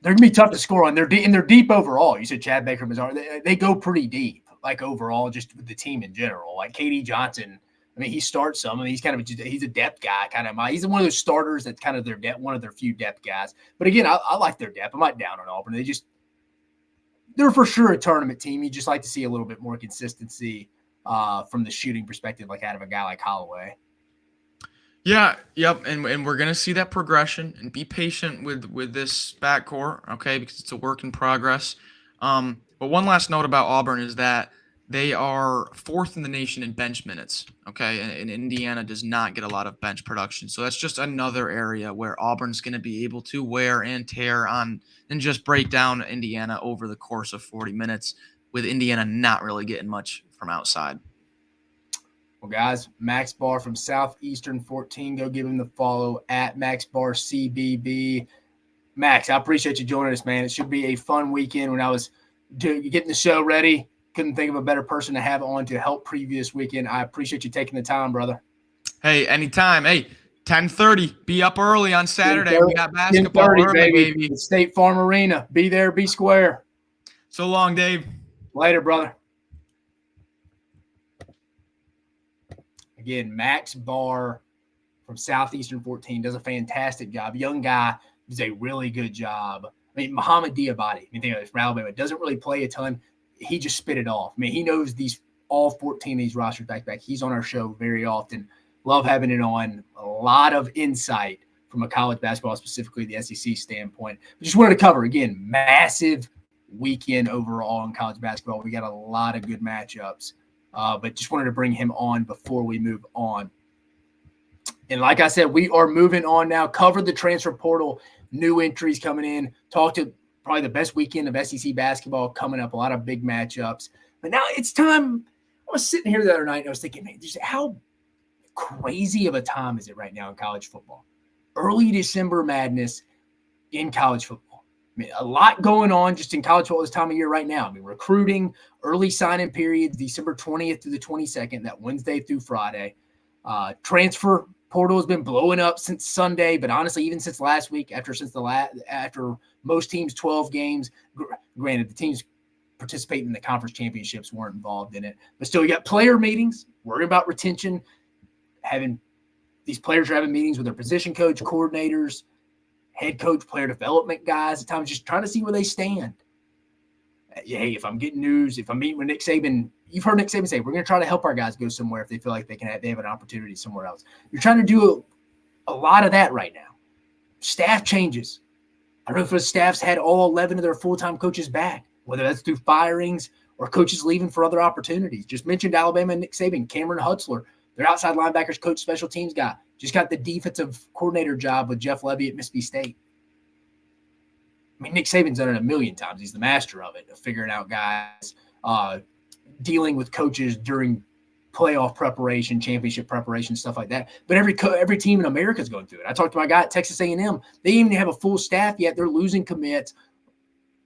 They're going to be tough to score on. They're deep overall. You said Chad Baker-Mazara. They go pretty deep, like overall, just with the team in general. Like KD Johnson, I mean, he starts some. I mean, he's a depth guy, kind of. He's one of those starters that's kind of their depth, one of their few depth guys. But again, I like their depth. I'm not down on Auburn. They're for sure a tournament team. You just like to see a little bit more consistency from the shooting perspective, like out of a guy like Holloway. Yeah, yep, and we're gonna see that progression, and be patient with this backcourt, okay, because it's a work in progress. But one last note about Auburn is that They are fourth in the nation in bench minutes, okay? And Indiana does not get a lot of bench production. So that's just another area where Auburn's going to be able to wear and tear on and just break down Indiana over the course of 40 minutes, with Indiana not really getting much from outside. Well, guys, Max Barr from Southeastern 14. Go give him the follow at Max Barr CBB. Max, I appreciate you joining us, man. It should be a fun weekend. When I was getting the show ready, couldn't think of a better person to have on to help preview this weekend. I appreciate you taking the time, brother. Hey, anytime. Hey, 10:30. Be up early on Saturday. We got basketball 10:30, early, baby. The State Farm Arena. Be there, be square. So long, Dave. Later, brother. Again, Max Barr from Southeastern 14 does a fantastic job. Young guy does a really good job. I mean, Muhammad Diabate, I mean, think of it, from Alabama, doesn't really play a ton. He just spit it off. I mean, he knows all 14 of these rosters back. He's on our show very often. Love having it on. A lot of insight from a college basketball, specifically the SEC standpoint. We just wanted to cover, again, massive weekend overall in college basketball. We got a lot of good matchups, but just wanted to bring him on before we move on. And like I said, we are moving on now. Covered the transfer portal, new entries coming in. Talked to probably the best weekend of SEC basketball coming up. A lot of big matchups. But now it's time. I was sitting here the other night and I was thinking, man, just how crazy of a time is it right now in college football? Early December madness in college football. I mean, a lot going on just in college football this time of year right now. I mean, recruiting, early signing periods, December 20th through the 22nd, that Wednesday through Friday. Transfer portal has been blowing up since Sunday, but honestly, even since last week, after most teams' 12 games, granted, the teams participating in the conference championships weren't involved in it, but still, you got player meetings, worrying about retention, these players are having meetings with their position coach, coordinators, head coach, player development guys, at times just trying to see where they stand. Hey, if I'm getting news, if I'm meeting with Nick Saban, you've heard Nick Saban say, we're going to try to help our guys go somewhere if they feel like they have an opportunity somewhere else. You're trying to do a lot of that right now. Staff changes. I don't know if the staff's had all 11 of their full-time coaches back, whether that's through firings or coaches leaving for other opportunities. Just mentioned Alabama and Nick Saban, Cameron Hutzler, their outside linebackers coach, special teams guy, just got the defensive coordinator job with Jeff Levy at Mississippi State. I mean, Nick Saban's done it a million times. He's the master of it, of figuring out guys, dealing with coaches during playoff preparation, championship preparation, stuff like that. But every team in America is going through it. I talked to my guy at Texas A&M. They even have a full staff yet. They're losing commits.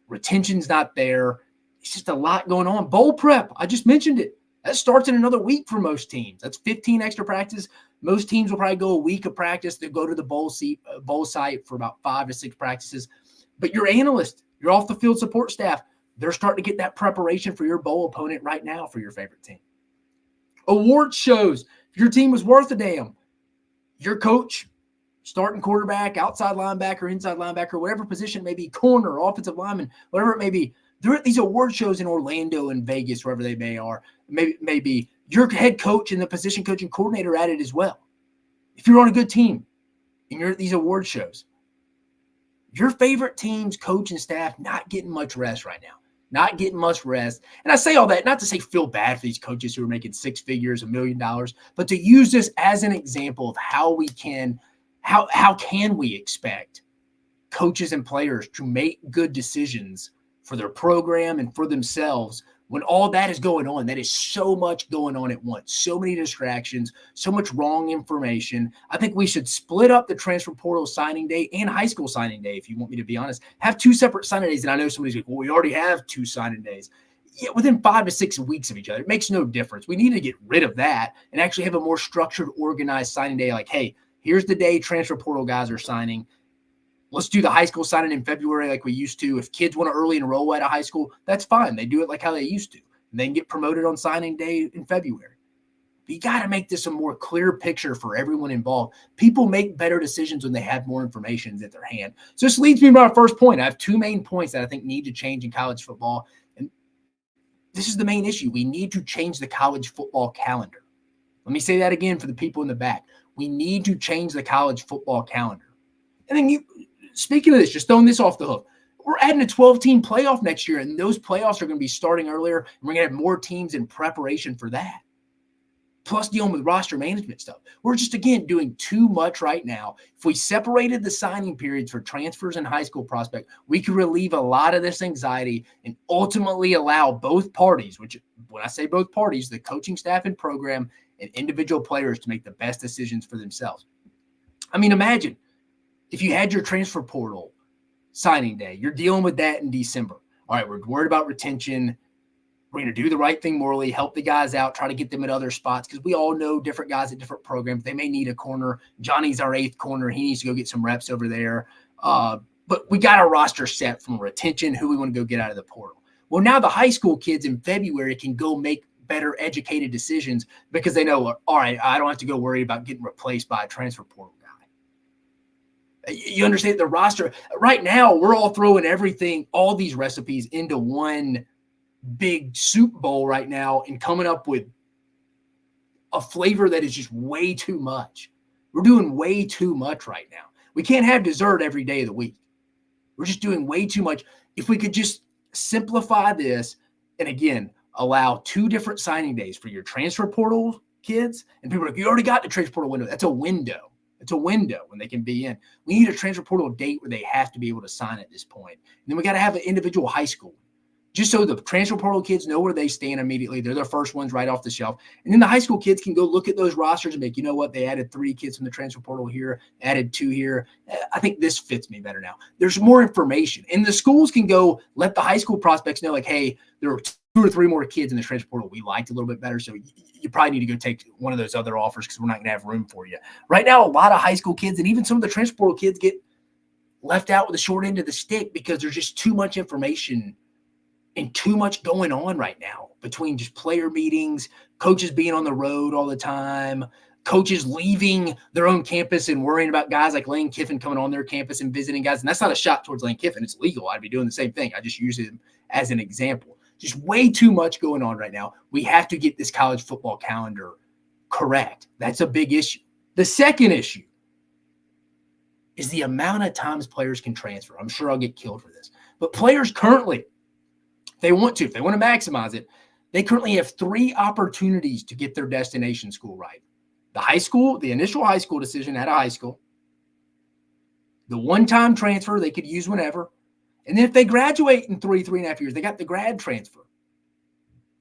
Retention's not there. It's just a lot going on. Bowl prep, I just mentioned it. That starts in another week for most teams. That's 15 extra practice. Most teams will probably go a week of practice. They go to the bowl site for about 5 to 6 practices. But your analyst, your off-the-field support staff, they're starting to get that preparation for your bowl opponent right now for your favorite team. Award shows. If your team was worth a damn, your coach, starting quarterback, outside linebacker, inside linebacker, whatever position it may be, corner, offensive lineman, whatever it may be, they're at these award shows in Orlando and Vegas, wherever they may be. Your head coach and the position coach and coordinator at it as well. If you're on a good team and you're at these award shows, your favorite team's coach and staff not getting much rest right now. Not getting much rest. And I say all that not to say feel bad for these coaches who are making 6 figures, $1 million, but to use this as an example of how can we expect coaches and players to make good decisions for their program and for themselves when all that is going on. That is so much going on at once, so many distractions, so much wrong information. I think we should split up the transfer portal signing day and high school signing day, if you want me to be honest. Have 2 separate signing days. And I know somebody's like, well, we already have 2 signing days. Yeah, within 5 to 6 weeks of each other. It makes no difference. We need to get rid of that and actually have a more structured, organized signing day. Like, hey, here's the day transfer portal guys are signing. Let's do the high school signing in February like we used to. If kids want to early enroll at a high school, that's fine. They do it like how they used to. And then get promoted on signing day in February. But you got to make this a more clear picture for everyone involved. People make better decisions when they have more information at their hand. So this leads me to my first point. I have 2 main points that I think need to change in college football. And this is the main issue. We need to change the college football calendar. Let me say that again for the people in the back. We need to change the college football calendar. And then speaking of this, just throwing this off the hook, We're adding a 12-team playoff next year, and those playoffs are going to be starting earlier, and we're going to have more teams in preparation for that. Plus dealing with roster management stuff. We're just, again, doing too much right now. If we separated the signing periods for transfers and high school prospect, we could relieve a lot of this anxiety and ultimately allow both parties, which when I say both parties, the coaching staff and program and individual players, to make the best decisions for themselves. I mean, imagine if you had your transfer portal signing day, you're dealing with that in December. All right, we're worried about retention. We're going to do the right thing morally, help the guys out, try to get them at other spots, because we all know different guys at different programs. They may need a corner. Johnny's our 8th corner. He needs to go get some reps over there. But we got our roster set from retention, who we want to go get out of the portal. Well, now the high school kids in February can go make better educated decisions because they know, all right, I don't have to go worry about getting replaced by a transfer portal guy. You understand the roster right now, we're all throwing everything, all these recipes into one big soup bowl right now and coming up with a flavor that is just way too much. We're doing way too much right now. We can't have dessert every day of the week. We're just doing way too much. If we could just simplify this and, again, allow 2 different signing days for your transfer portal kids, and people are like, you already got the transfer portal window. That's a window. It's a window when they can be in. We need a transfer portal date where they have to be able to sign at this point. And then we got to have an individual high school, just so the transfer portal kids know where they stand immediately. They're the first ones right off the shelf. And then the high school kids can go look at those rosters and make, you know what, they added 3 kids from the transfer portal here, added 2 here. I think this fits me better now. There's more information. And the schools can go let the high school prospects know, like, hey, there are 2 or 3 more kids in the transfer portal we liked a little bit better, so you probably need to go take one of those other offers because we're not going to have room for you. Right now, a lot of high school kids and even some of the transfer portal kids get left out with the short end of the stick because there's just too much information and too much going on right now between just player meetings, coaches being on the road all the time, coaches leaving their own campus and worrying about guys like Lane Kiffin coming on their campus and visiting guys. And that's not a shot towards Lane Kiffin. It's legal. I'd be doing the same thing. I just use him as an example. Just way too much going on right now. We have to get this college football calendar correct. That's a big issue. The second issue is the amount of times players can transfer. I'm sure I'll get killed for this. But players currently, if they want to maximize it, they currently have 3 opportunities to get their destination school right. The high school, the initial high school decision at a high school, the one-time transfer they could use whenever, and then if they graduate in 3.5 years, they got the grad transfer.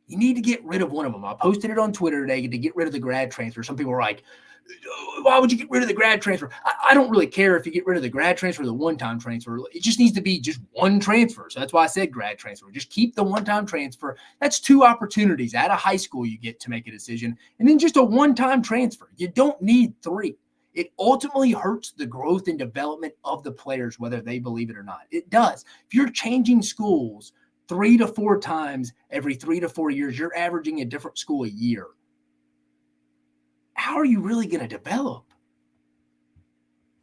You need to get rid of one of them. I posted it on Twitter today to get rid of the grad transfer. Some people are like, why would you get rid of the grad transfer? I don't really care if you get rid of the grad transfer or the one-time transfer. It just needs to be just one transfer. So that's why I said grad transfer. Just keep the one-time transfer. That's 2 opportunities at a high school you get to make a decision. And then just a one-time transfer. You don't need 3. It ultimately hurts the growth and development of the players, whether they believe it or not. It does. If you're changing schools 3 to 4 times every 3 to 4 years, you're averaging a different school a year. How are you really going to develop?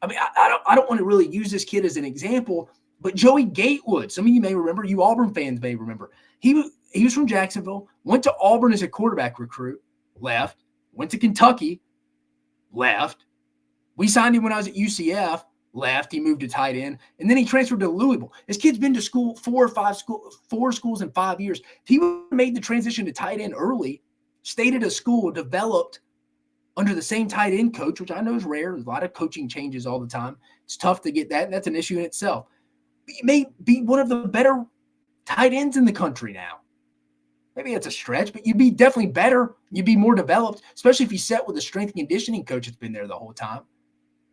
I mean, I don't want to really use this kid as an example, but Joey Gatewood, some of you may remember, you Auburn fans may remember. He was from Jacksonville, went to Auburn as a quarterback recruit, left, went to Kentucky, left. We signed him when I was at UCF, left. He moved to tight end, and then he transferred to Louisville. This kid's been to school 4 schools in 5 years. If he made the transition to tight end early, stayed at a school, developed under the same tight end coach, which I know is rare. There's a lot of coaching changes all the time. It's tough to get that, and that's an issue in itself. He may be one of the better tight ends in the country now. Maybe that's a stretch, but you'd be definitely better. You'd be more developed, especially if you sat with a strength and conditioning coach that's been there the whole time.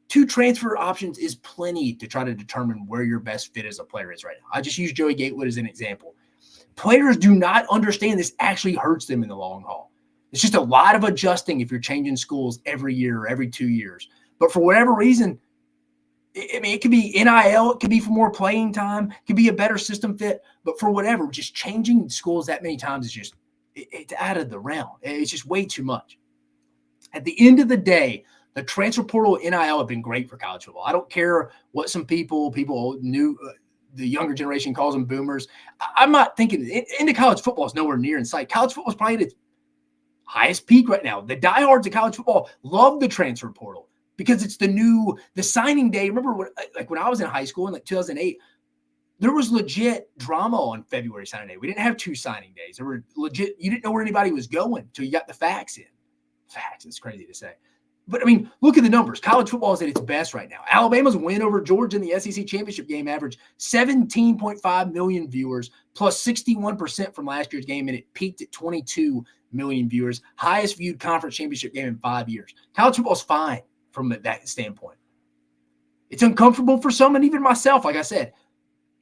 2 transfer options is plenty to try to determine where your best fit as a player is right now. I just use Joey Gatewood as an example. Players do not understand this actually hurts them in the long haul. It's just a lot of adjusting if you're changing schools every year or every 2 years. But for whatever reason, it could be NIL, it could be for more playing time, it could be a better system fit. But for whatever, just changing schools that many times is just, it's out of the realm. It's just way too much. At the end of the day, the transfer portal and NIL have been great for college football. I don't care what some people new, the younger generation calls them boomers. I'm not thinking into college football is nowhere near in sight. College football is probably at its highest peak right now. The diehards of college football love the transfer portal because it's the signing day. Remember when I was in high school in 2008, there was legit drama on February signing day. We didn't have 2 signing days. There were legit, you didn't know where anybody was going until you got the facts in. Facts, it's crazy to say. But, I mean, look at the numbers. College football is at its best right now. Alabama's win over Georgia in the SEC championship game averaged 17.5 million viewers, plus 61% from last year's game, and it peaked at 22 million viewers. Highest viewed conference championship game in 5 years. College football's fine from that standpoint. It's uncomfortable for some, and even myself, like I said,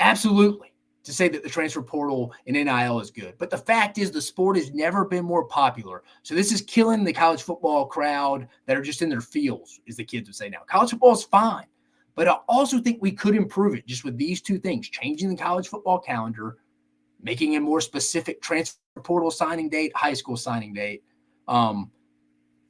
absolutely, to say that the transfer portal and NIL is good. But the fact is the sport has never been more popular. So this is killing the college football crowd that are just in their feels, as the kids would say now. College football is fine. But I also think we could improve it just with these 2 things, changing the college football calendar, making a more specific transfer portal signing date, high school signing date,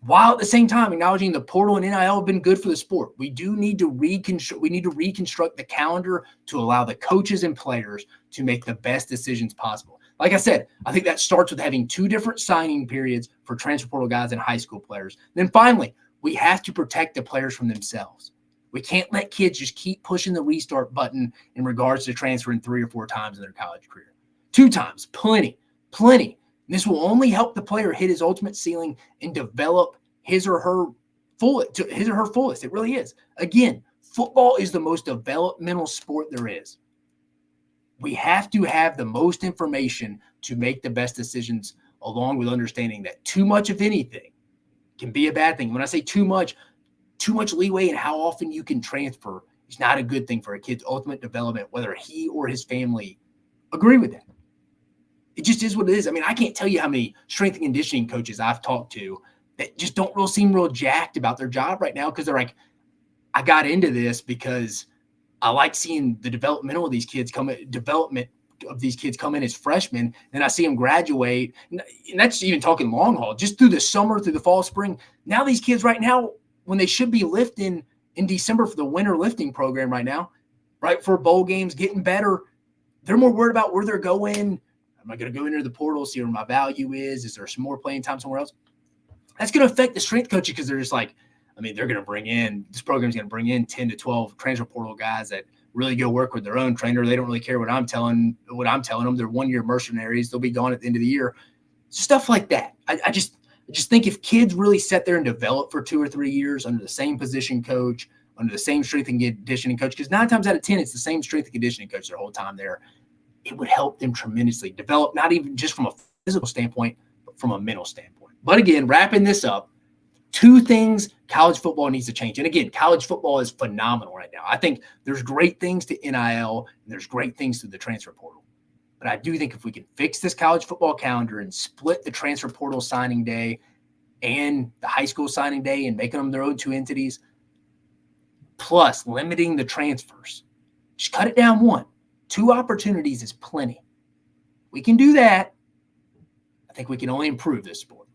while at the same time acknowledging the portal and NIL have been good for the sport. We do need to reconstruct the calendar to allow the coaches and players to make the best decisions possible. Like I said, I think that starts with having 2 different signing periods for transfer portal guys and high school players. Then finally, we have to protect the players from themselves. We can't let kids just keep pushing the restart button in regards to transferring 3 or 4 times in their college career. 2 times, plenty. This will only help the player hit his ultimate ceiling and develop his or her fullest. It really is. Again, football is the most developmental sport there is. We have to have the most information to make the best decisions, along with understanding that too much of anything can be a bad thing. When I say too much leeway in how often you can transfer is not a good thing for a kid's ultimate development, whether he or his family agree with that. It just is what it is. I mean, I can't tell you how many strength and conditioning coaches I've talked to that just don't seem real jacked about their job right now because they're like, I got into this because I like seeing the development of these kids come in as freshmen, and I see them graduate. And that's even talking long haul, just through the summer, through the fall, spring. Now these kids right now, when they should be lifting in December for the winter lifting program right now, right, for bowl games, getting better, they're more worried about where they're going. Am I going to go into the portal, see where my value is? Is there some more playing time somewhere else? That's going to affect the strength coaches because they're just like, I mean, they're going to bring in – this program's going to bring in 10 to 12 transfer portal guys that really go work with their own trainer. They don't really care what I'm telling them. They're one-year mercenaries. They'll be gone at the end of the year. Stuff like that. I just think if kids really sit there and develop for 2 or 3 years under the same position coach, under the same strength and conditioning coach, because 9 times out of 10, it's the same strength and conditioning coach their whole time there, it would help them tremendously develop, not even just from a physical standpoint, but from a mental standpoint. But again, wrapping this up, 2 things college football needs to change. And again, college football is phenomenal right now. I think there's great things to NIL and there's great things to the transfer portal. But I do think if we can fix this college football calendar and split the transfer portal signing day and the high school signing day and making them their own 2 entities, plus limiting the transfers, just cut it down 1. 2 opportunities is plenty. We can do that. I think we can only improve this sport.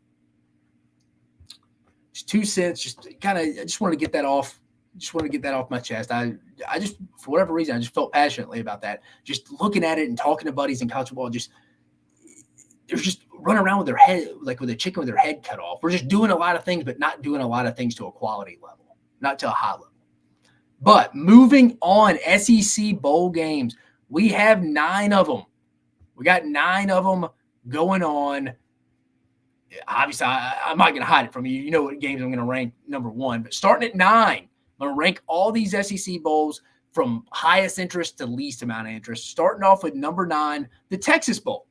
Just 2 cents. I just want to get that off. Just want to get that off my chest. I just, for whatever reason, I just felt passionately about that. Just looking at it and talking to buddies in college football, they're just running around with their head, like with a chicken with their head cut off. We're just doing a lot of things, but not doing a lot of things to a quality level, not to a high level. But moving on, SEC bowl games. We have 9 of them. We got 9 of them going on. Obviously, I'm not going to hide it from you. You know what games I'm going to rank number 1. But starting at 9, I'm going to rank all these SEC bowls from highest interest to least amount of interest. Starting off with number 9, the Texas Bowl.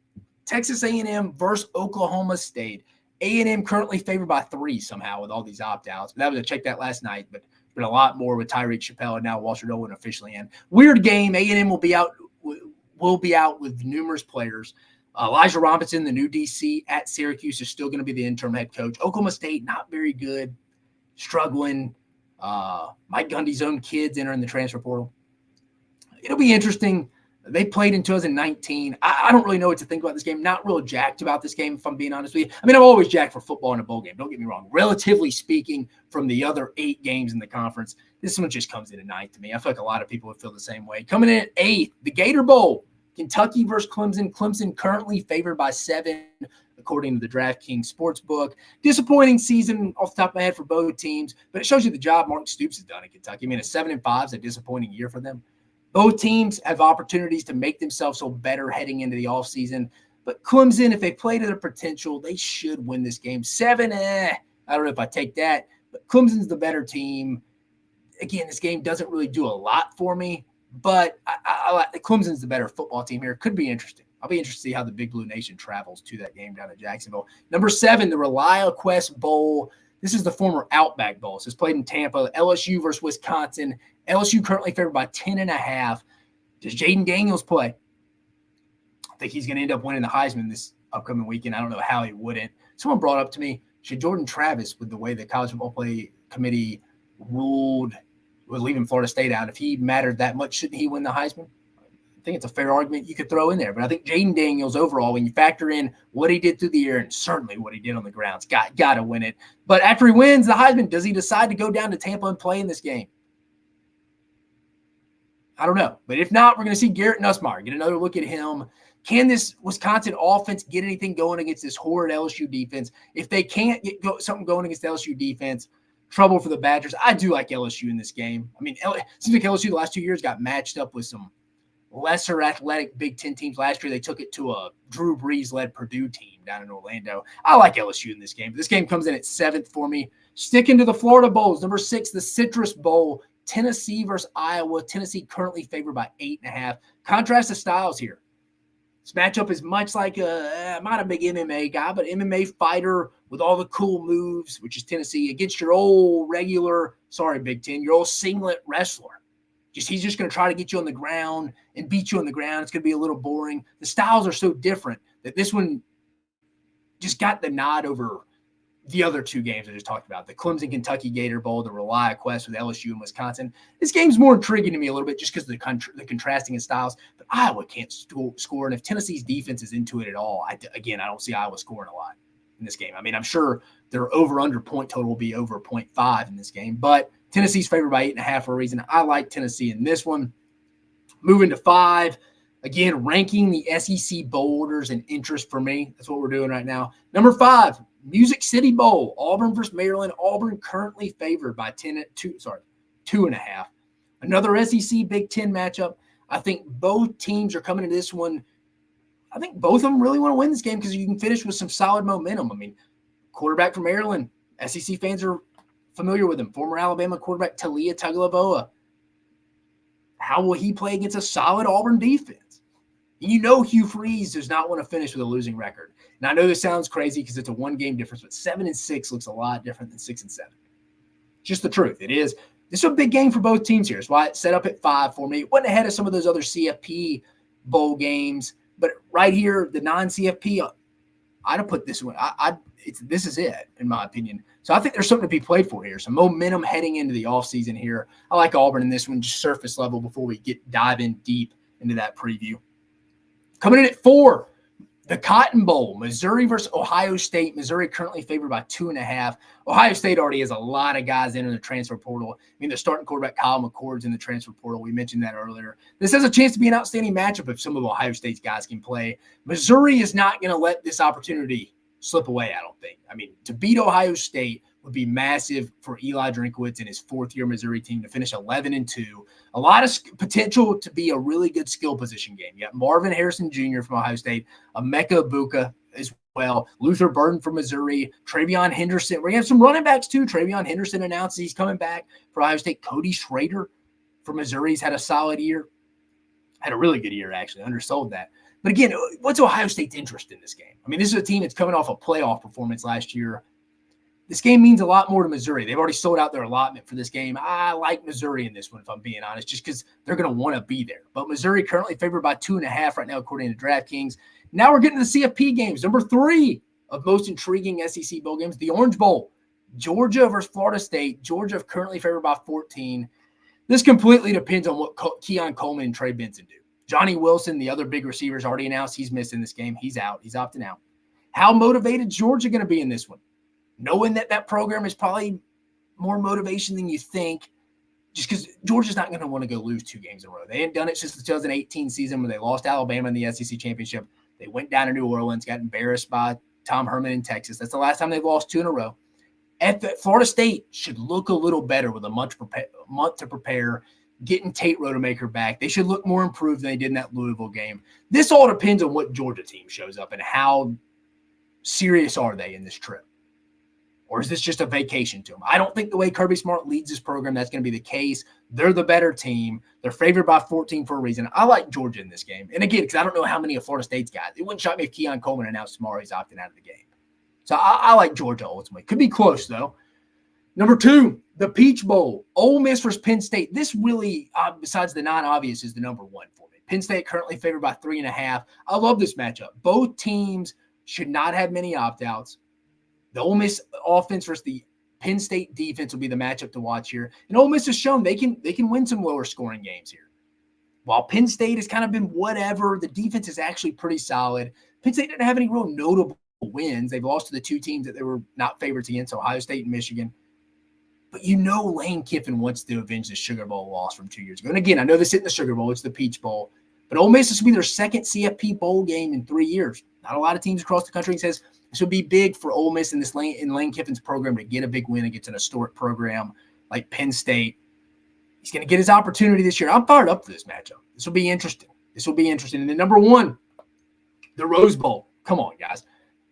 Texas A&M versus Oklahoma State. A&M currently favored by 3 somehow with all these opt-outs. But I was going to check that last night. But a lot more with Tyreek Chappelle and now Walter Nolan officially in. Weird game. A&M will be out with numerous players. Elijah Robinson, the new DC at Syracuse, is still going to be the interim head coach. Oklahoma State, not very good, struggling. Mike Gundy's own kids entering the transfer portal. It'll be interesting. They played in 2019. I don't really know what to think about this game. Not real jacked about this game, if I'm being honest with you. I mean, I'm always jacked for football in a bowl game. Don't get me wrong. Relatively speaking, from the other 8 games in the conference, this one just comes in at 9th to me. I feel like a lot of people would feel the same way. Coming in at 8th, the Gator Bowl. Kentucky versus Clemson. Clemson currently favored by 7, according to the DraftKings Sportsbook. Disappointing season off the top of my head for both teams, but it shows you the job Mark Stoops has done in Kentucky. I mean, a 7-5 is a disappointing year for them. Both teams have opportunities to make themselves so better heading into the offseason. But Clemson, if they play to their potential, they should win this game. 7, I don't know if I take that. But Clemson's the better team. Again, this game doesn't really do a lot for me. But Clemson's the better football team here. Could be interesting. I'll be interested to see how the Big Blue Nation travels to that game down in Jacksonville. Number 7, the ReliaQuest Bowl. This is the former Outback Bowl. So it's played in Tampa. LSU versus Wisconsin. LSU currently favored by 10.5. Does Jaden Daniels play? I think he's going to end up winning the Heisman this upcoming weekend. I don't know how he wouldn't. Someone brought up to me, should Jordan Travis, with the way the College Football Play Committee ruled with leaving Florida State out, if he mattered that much, shouldn't he win the Heisman? I think it's a fair argument you could throw in there. But I think Jaden Daniels overall, when you factor in what he did through the year and certainly what he did on the grounds, got to win it. But after he wins the Heisman, does he decide to go down to Tampa and play in this game? I don't know. But if not, we're going to see Garrett Nussmeier. Get another look at him. Can this Wisconsin offense get anything going against this horrid LSU defense? If they can't get something going against the LSU defense, trouble for the Badgers. I do like LSU in this game. I mean, it seems like LSU the last 2 years got matched up with some lesser athletic Big Ten teams. Last year, they took it to a Drew Brees-led Purdue team down in Orlando. I like LSU in this game. This game comes in at 7th for me. Sticking to the Florida Bowls. Number 6, the Citrus Bowl. Tennessee versus Iowa. Tennessee currently favored by 8.5. Contrast the styles here. This matchup is much like I'm not a big MMA guy, but MMA fighter with all the cool moves, which is Tennessee, against your old regular, Big Ten, your old singlet wrestler. He's just going to try to get you on the ground and beat you on the ground. It's going to be a little boring. The styles are so different that this one just got the nod over the other 2 games I just talked about, the Clemson-Kentucky Gator Bowl, the ReliaQuest with LSU and Wisconsin. This game's more intriguing to me a little bit just because of the contrasting in styles, but Iowa can't score, and if Tennessee's defense is into it at all, I don't see Iowa scoring a lot in this game. I mean, I'm sure their over-under point total will be over 0.5 in this game, but Tennessee's favored by 8.5 for a reason. I like Tennessee in this one. Moving to 5, again, ranking the SEC bowl orders in interest for me. That's what we're doing right now. Number 5, Music City Bowl, Auburn versus Maryland. Auburn currently favored by 2.5. Another SEC Big Ten matchup. I think both teams are coming into this one. I think both of them really want to win this game because you can finish with some solid momentum. I mean, quarterback from Maryland, SEC fans are familiar with him. Former Alabama quarterback Taulia Tagovailoa. How will he play against a solid Auburn defense? You know Hugh Freeze does not want to finish with a losing record. And I know this sounds crazy because it's a 1-game difference, but 7-6 looks a lot different than 6-7. Just the truth. It is. This is a big game for both teams here. That's why it's set up at 5 for me. It wasn't ahead of some of those other CFP bowl games, but right here, the non-CFP, I'd have put this one. This is it, in my opinion. So I think there's something to be played for here. Some momentum heading into the offseason here. I like Auburn in this one, just surface level before we dive in deep into that preview. Coming in at 4, the Cotton Bowl, Missouri versus Ohio State. Missouri currently favored by 2.5. Ohio State already has a lot of guys in the transfer portal. I mean, the starting quarterback Kyle McCord's in the transfer portal. We mentioned that earlier. This has a chance to be an outstanding matchup if some of Ohio State's guys can play. Missouri is not going to let this opportunity slip away, I don't think. I mean, to beat Ohio State would be massive for Eli Drinkwitz and his 4th-year Missouri team to finish 11-2. A lot of potential to be a really good skill position game. You got Marvin Harrison Jr. from Ohio State, Emeka Ibuka as well, Luther Burden from Missouri, Travion Henderson. We're going to have some running backs too. Travion Henderson announced he's coming back for Ohio State. Cody Schrader from Missouri's had a solid year. Had a really good year, actually. Undersold that. But again, what's Ohio State's interest in this game? I mean, this is a team that's coming off a playoff performance last year. This game means a lot more to Missouri. They've already sold out their allotment for this game. I like Missouri in this one, if I'm being honest, just because they're going to want to be there. But Missouri currently favored by 2.5 right now, according to DraftKings. Now we're getting to the CFP games. Number 3 of most intriguing SEC bowl games, the Orange Bowl. Georgia versus Florida State. Georgia currently favored by 14. This completely depends on what Keon Coleman and Trey Benson do. Johnny Wilson, the other big receivers, already announced he's missing this game. He's out. He's opting out. How motivated is Georgia going to be in this one? Knowing that program is probably more motivation than you think, just because Georgia's not going to want to go lose 2 games in a row. They ain't done it since the 2018 season when they lost Alabama in the SEC championship. They went down to New Orleans, got embarrassed by Tom Herman in Texas. That's the last time they've lost 2 in a row. Florida State should look a little better with a month to prepare. getting Tate Rodemaker back. They should look more improved than they did in that Louisville game. This all depends on what Georgia team shows up and how serious are they in this trip. Or is this just a vacation to them? I don't think the way Kirby Smart leads this program, that's going to be the case. They're the better team. They're favored by 14 for a reason. I like Georgia in this game. And again, because I don't know how many of Florida State's guys. It wouldn't shock me if Keon Coleman announced tomorrow he's opting out of the game. So I like Georgia ultimately. Could be close, though. Number 2, the Peach Bowl. Ole Miss versus Penn State. This really, besides the non-obvious, is the number 1 for me. Penn State currently favored by 3.5. I love this matchup. Both teams should not have many opt-outs. The Ole Miss offense versus the Penn State defense will be the matchup to watch here. And Ole Miss has shown they can win some lower scoring games here. While Penn State has kind of been whatever, the defense is actually pretty solid. Penn State didn't have any real notable wins. They've lost to the 2 teams that they were not favorites against, Ohio State and Michigan. But Lane Kiffin wants to avenge the Sugar Bowl loss from 2 years ago. And again, I know this isn't the Sugar Bowl, it's the Peach Bowl. But Ole Miss, this will be their second CFP bowl game in 3 years. Not a lot of teams across the country says this would be big for Ole Miss in Lane Kiffin's program to get a big win against an historic program like Penn State. He's going to get his opportunity this year. I'm fired up for this matchup. This will be interesting. And then number 1, the Rose Bowl. Come on, guys.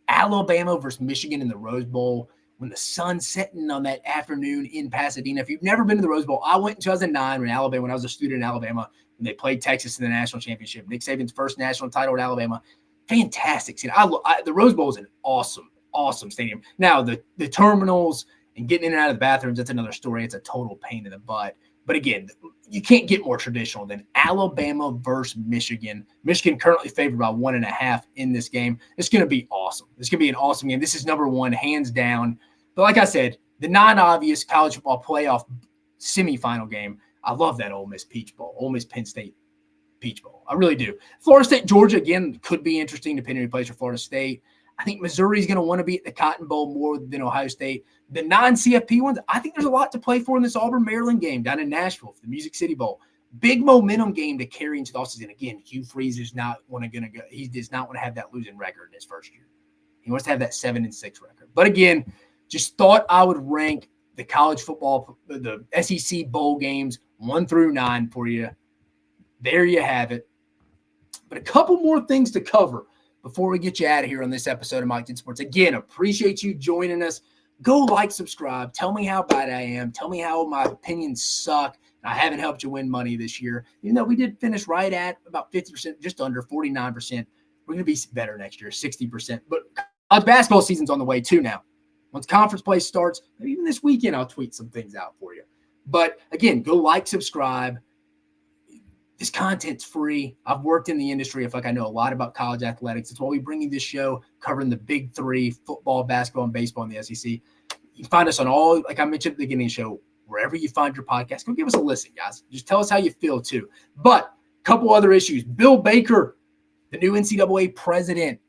Alabama versus Michigan in the Rose Bowl when the sun's setting on that afternoon in Pasadena. If you've never been to the Rose Bowl, I went in 2009 when I was a student in Alabama, and they played Texas in the national championship. Nick Saban's first national title at Alabama. Fantastic. The Rose Bowl is an awesome stadium. Now, the terminals and getting in and out of the bathrooms, that's another story. It's a total pain in the butt. But again, you can't get more traditional than Alabama versus Michigan. Michigan currently favored by 1.5 in this game. It's going to be awesome. It's going to be an awesome game. This is number 1, hands down. But like I said, the non-obvious college football playoff semifinal game, I love that Ole Miss Peach Bowl, Ole Miss Penn State Peach Bowl. I really do. Florida State, Georgia, again, could be interesting depending on who plays for Florida State. I think Missouri is going to want to be at the Cotton Bowl more than Ohio State. The non-CFP ones, I think there's a lot to play for in this Auburn-Maryland game down in Nashville for the Music City Bowl. Big momentum game to carry into the offseason. Again, Hugh Freeze is not going to go. He does not want to have that losing record in his first year. He wants to have that 7-6 record. But again, just thought I would rank the college football, the SEC bowl games 1 through 9 for you. There you have it. But a couple more things to cover before we get you out of here on this episode of Mach Sports. Again, appreciate you joining us. Go like, subscribe. Tell me how bad I am. Tell me how my opinions suck. And I haven't helped you win money this year. Even though we did finish right at about 50%, just under 49%. We're going to be better next year, 60%. But college basketball season's on the way too now. Once conference play starts, maybe even this weekend, I'll tweet some things out for you. But again, go like, subscribe. This content's free. I've worked in the industry. I feel like I know a lot about college athletics. That's why we bring you this show covering the big 3, football, basketball, and baseball in the SEC. You can find us on all, like I mentioned at the beginning of the show, wherever you find your podcast. Go give us a listen, guys. Just tell us how you feel, too. But a couple other issues. Bill Baker, the new NCAA president,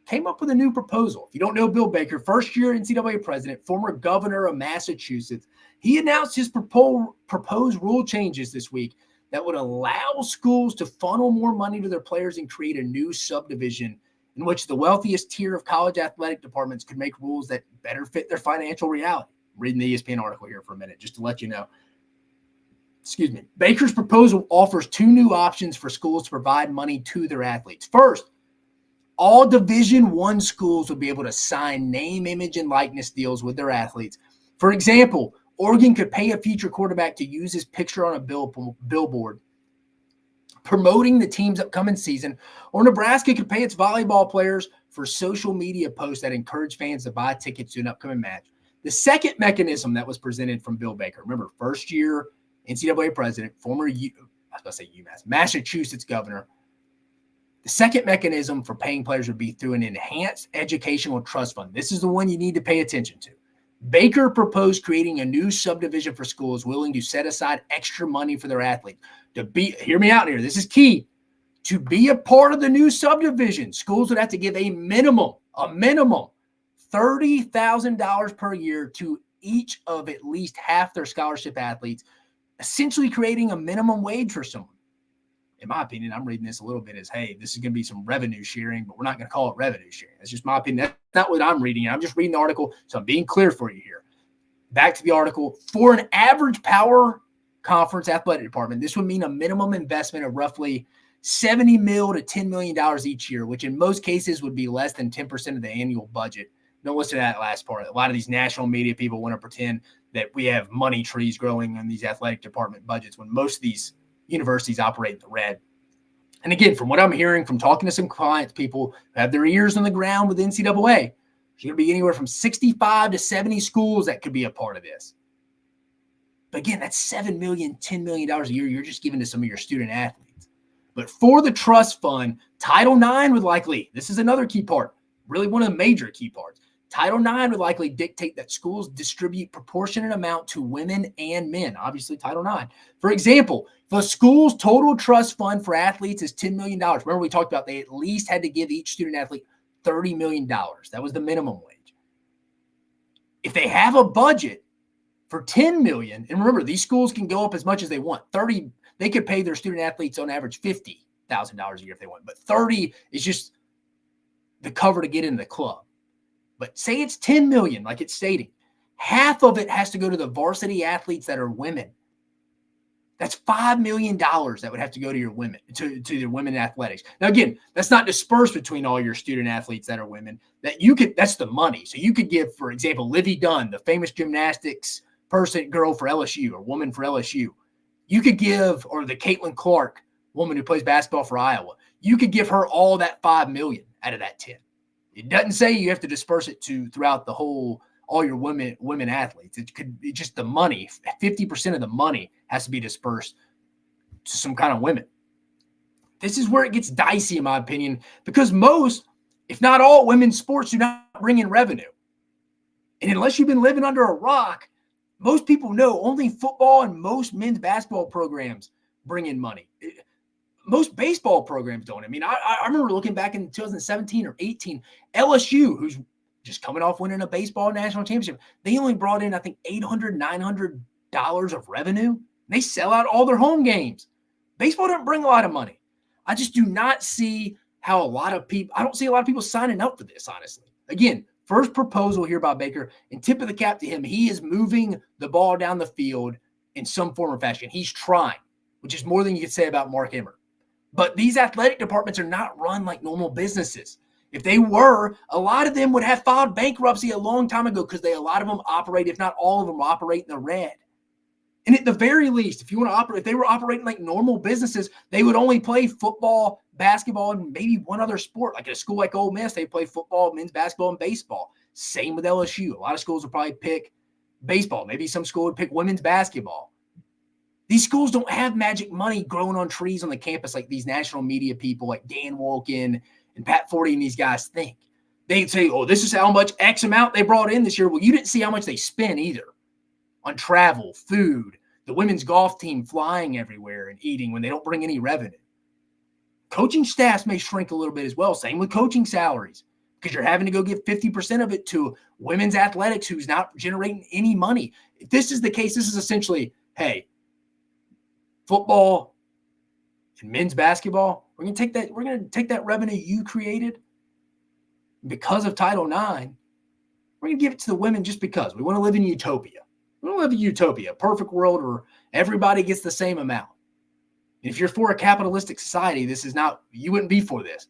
came up with a new proposal. If you don't know Bill Baker, first-year NCAA president, former governor of Massachusetts, he announced his proposed rule changes this week that would allow schools to funnel more money to their players and create a new subdivision in which the wealthiest tier of college athletic departments could make rules that better fit their financial reality. I'm reading the ESPN article here for a minute, just to let you know. Baker's proposal offers 2 new options for schools to provide money to their athletes. First, all Division I schools will be able to sign name, image, and likeness deals with their athletes. For example, Oregon could pay a future quarterback to use his picture on a billboard promoting the team's upcoming season, or Nebraska could pay its volleyball players for social media posts that encourage fans to buy tickets to an upcoming match. The second mechanism that was presented from Bill Baker, remember, first-year NCAA president, former Massachusetts governor. The second mechanism for paying players would be through an enhanced educational trust fund. This is the one you need to pay attention to. Baker proposed creating a new subdivision for schools willing to set aside extra money for their athletes. Hear me out here, this is key. To be a part of the new subdivision, schools would have to give a minimum $30,000 per year to each of at least half their scholarship athletes, essentially creating a minimum wage for someone. In my opinion, I'm reading this a little bit as, hey, this is going to be some revenue sharing, but we're not going to call it revenue sharing. That's just my opinion. That's not what I'm reading. I'm just reading the article, so I'm being clear for you here. Back to the article. For an average Power conference athletic department, this would mean a minimum investment of roughly $70 million to $10 million each year, which in most cases would be less than 10% of the annual budget. Don't listen to that last part. A lot of these national media people want to pretend that we have money trees growing in these athletic department budgets when most of these universities operate in the red. And again, from what I'm hearing from talking to some clients, people who have their ears on the ground with NCAA, there's going to be anywhere from 65 to 70 schools that could be a part of this. But again, that's $7 million, $10 million a year you're just giving to some of your student athletes. But for the trust fund, Title IX would likely, this is another key part, really one of the major key parts. Title IX would likely dictate that schools distribute proportionate amount to women and men, obviously Title IX. For example, if a school's total trust fund for athletes is $10 million, remember we talked about they at least had to give each student athlete $30 million. That was the minimum wage. If they have a budget for $10 million, and remember, these schools can go up as much as they want. They could pay their student athletes on average $50,000 a year if they want, but 30 is just the cover to get into the club. But say it's $10 million, like it's stating, half of it has to go to the varsity athletes that are women. That's $5 million that would have to go to your women, to your women athletics. Now, again, that's not dispersed between all your student athletes that are women. That's the money. So you could give, for example, Livy Dunn, the famous gymnastics girl for LSU or woman for LSU. You could give, or the Caitlin Clark, woman who plays basketball for Iowa. You could give her all that $5 million out of that 10. It doesn't say you have to disperse it throughout all your women athletes. It could be just the money. 50% of the money has to be dispersed to some kind of women. This is where it gets dicey, in my opinion, because most, if not all, women's sports do not bring in revenue. And unless you've been living under a rock, most people know only football and most men's basketball programs bring in money. Most baseball programs don't. I mean, I remember looking back in 2017 or 18, LSU, who's just coming off winning a baseball national championship, they only brought in, I think, $800, $900 of revenue. They sell out all their home games. Baseball doesn't bring a lot of money. I just do not see how I don't see a lot of people signing up for this, honestly. Again, first proposal here by Baker, and tip of the cap to him. He is moving the ball down the field in some form or fashion. He's trying, which is more than you could say about Mark Emmert. But these athletic departments are not run like normal businesses. If they were, a lot of them would have filed bankruptcy a long time ago because a lot of them operate, if not all of them, operate in the red. And at the very least, if they were operating like normal businesses, they would only play football, basketball, and maybe one other sport. Like at a school like Ole Miss, they play football, men's basketball, and baseball. Same with LSU. A lot of schools would probably pick baseball. Maybe some school would pick women's basketball. These schools don't have magic money growing on trees on the campus like these national media people like Dan Wolken and Pat Forty and these guys think. They'd say, oh, this is how much X amount they brought in this year. Well, you didn't see how much they spent either on travel, food, the women's golf team flying everywhere and eating when they don't bring any revenue. Coaching staffs may shrink a little bit as well. Same with coaching salaries because you're having to go give 50% of it to women's athletics who's not generating any money. If this is the case, this is essentially, hey, football and men's basketball, we're going to take that revenue you created because of Title IX. We're going to give it to the women just because. We want to live in utopia. We want to live in utopia, a perfect world where everybody gets the same amount. And if you're for a capitalistic society, you wouldn't be for this.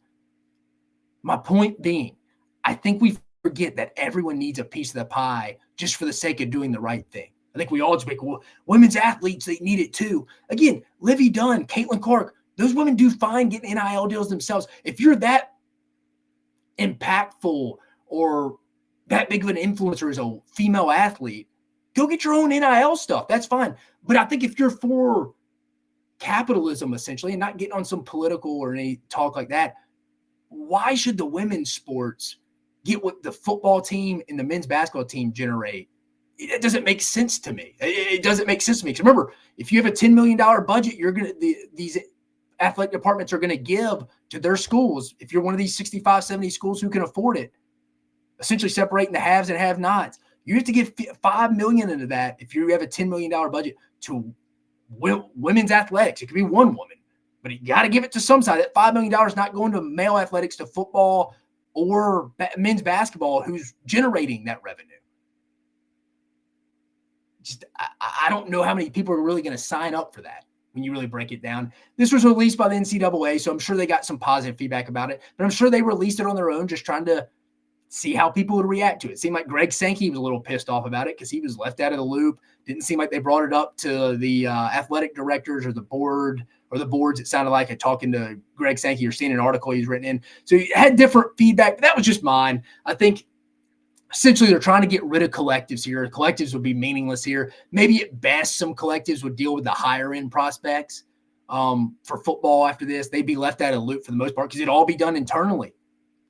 My point being, I think we forget that everyone needs a piece of the pie just for the sake of doing the right thing. I think we all just make women's athletes, they need it too. Again, Livy Dunn, Caitlin Clark, those women do fine getting NIL deals themselves. If you're that impactful or that big of an influencer as a female athlete, go get your own NIL stuff. That's fine. But I think if you're for capitalism, essentially, and not getting on some political or any talk like that, why should the women's sports get what the football team and the men's basketball team generate? It doesn't make sense to me. It doesn't make sense to me. Because remember, if you have a $10 million budget, these athletic departments are going to give to their schools. If you're one of these 65, 70 schools who can afford it, essentially separating the haves and have-nots, you have to give $5 million into that if you have a $10 million budget to women's athletics. It could be one woman, but you got to give it to some side. That $5 million is not going to male athletics, to football or men's basketball, who's generating that revenue. I don't know how many people are really going to sign up for that when you really break it down. This was released by the NCAA, so I'm sure they got some positive feedback about it, but I'm sure they released it on their own, just trying to see how people would react to it. It seemed like Greg Sankey was a little pissed off about it because he was left out of the loop. Didn't seem like they brought it up to the athletic directors or the board or the boards. It sounded like talking to Greg Sankey or seeing an article he's written in. So he had different feedback, but that was just mine. I think essentially they're trying to get rid of collectives here. Collectives would be meaningless here. Maybe at best some collectives would deal with the higher end prospects for football after this. They'd be left out of the loop for the most part because it'd all be done internally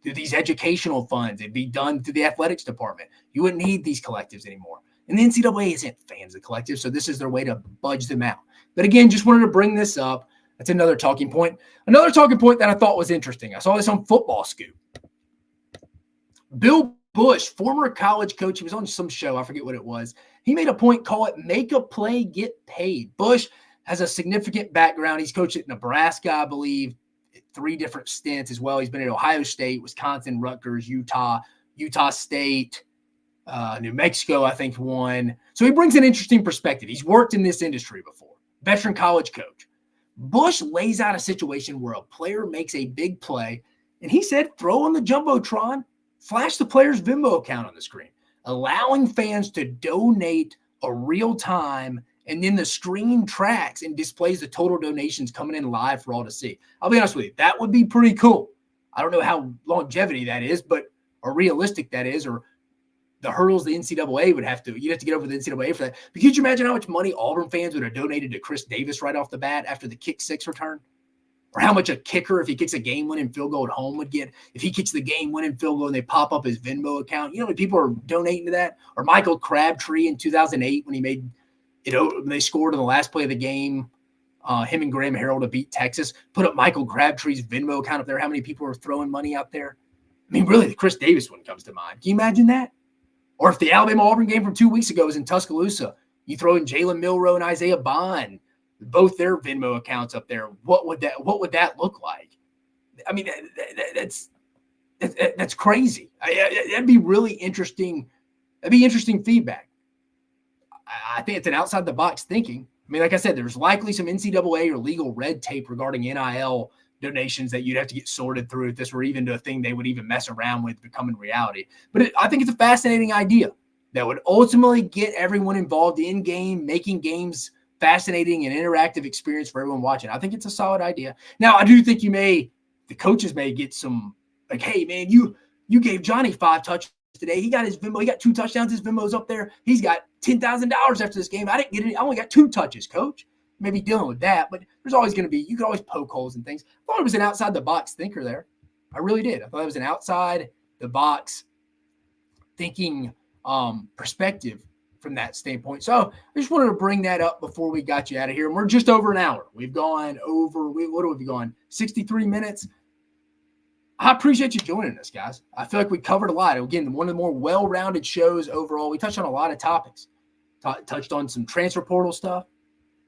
through these educational funds. It'd be done through the athletics department. You wouldn't need these collectives anymore. And the NCAA isn't fans of collectives, so this is their way to budge them out. But again, just wanted to bring this up. That's another talking point. Another talking point that I thought was interesting. I saw this on Football Scoop. Bill Bush, former college coach, he was on some show, I forget what it was. He made a point, call it make a play, get paid. Bush has a significant background. He's coached at Nebraska, I believe, 3 different stints as well. He's been at Ohio State, Wisconsin, Rutgers, Utah State, New Mexico, I think, won. So he brings an interesting perspective. He's worked in this industry before. Veteran college coach. Bush lays out a situation where a player makes a big play, and he said, throw on the Jumbotron, flash the player's Venmo account on the screen, allowing fans to donate a real time, and then the screen tracks and displays the total donations coming in live for all to see. I'll be honest with you, that would be pretty cool. I don't know how longevity that is, or realistic that is, or the hurdles the NCAA would you'd have to get over the NCAA for that. But could you imagine how much money Auburn fans would have donated to Chris Davis right off the bat after the kick 6 return? Or how much a kicker, if he kicks a game-winning field goal at home, would get if he kicks the game-winning field goal and they pop up his Venmo account. You know how many people are donating to that? Or Michael Crabtree in 2008 when he made when they scored in the last play of the game, him and Graham Harrell to beat Texas, put up Michael Crabtree's Venmo account up there. How many people are throwing money out there? I mean, really, the Chris Davis one comes to mind. Can you imagine that? Or if the Alabama-Auburn game from 2 weeks ago was in Tuscaloosa, you throw in Jalen Milroe and Isaiah Bond, both their Venmo accounts up there. What would that look like? I mean, that's crazy. That'd be really interesting. That'd be interesting feedback. I think it's an outside the box thinking. I mean, like I said, there's likely some NCAA or legal red tape regarding NIL donations that you'd have to get sorted through if this were even a thing they would even mess around with becoming reality. But I think it's a fascinating idea that would ultimately get everyone involved in game, making games fascinating and interactive experience for everyone watching. I think it's a solid idea. Now, I do think the coaches may get some, like, hey, man, you gave Johnny 5 touches today. He got his Venmo. He got 2 touchdowns. His Venmo's up there. He's got $10,000 after this game. I didn't get it. I only got 2 touches, coach. Maybe dealing with that, but there's always going to be, you can always poke holes and things. I thought it was an outside the box thinker there. I really did. I thought it was an outside the box thinking perspective from that standpoint. So I just wanted to bring that up before we got you out of here. And we're just over an hour. We've gone over, what have we gone? 63 minutes. I appreciate you joining us, guys. I feel like we covered a lot. Again, one of the more well-rounded shows overall. We touched on a lot of topics. Touched on some transfer portal stuff.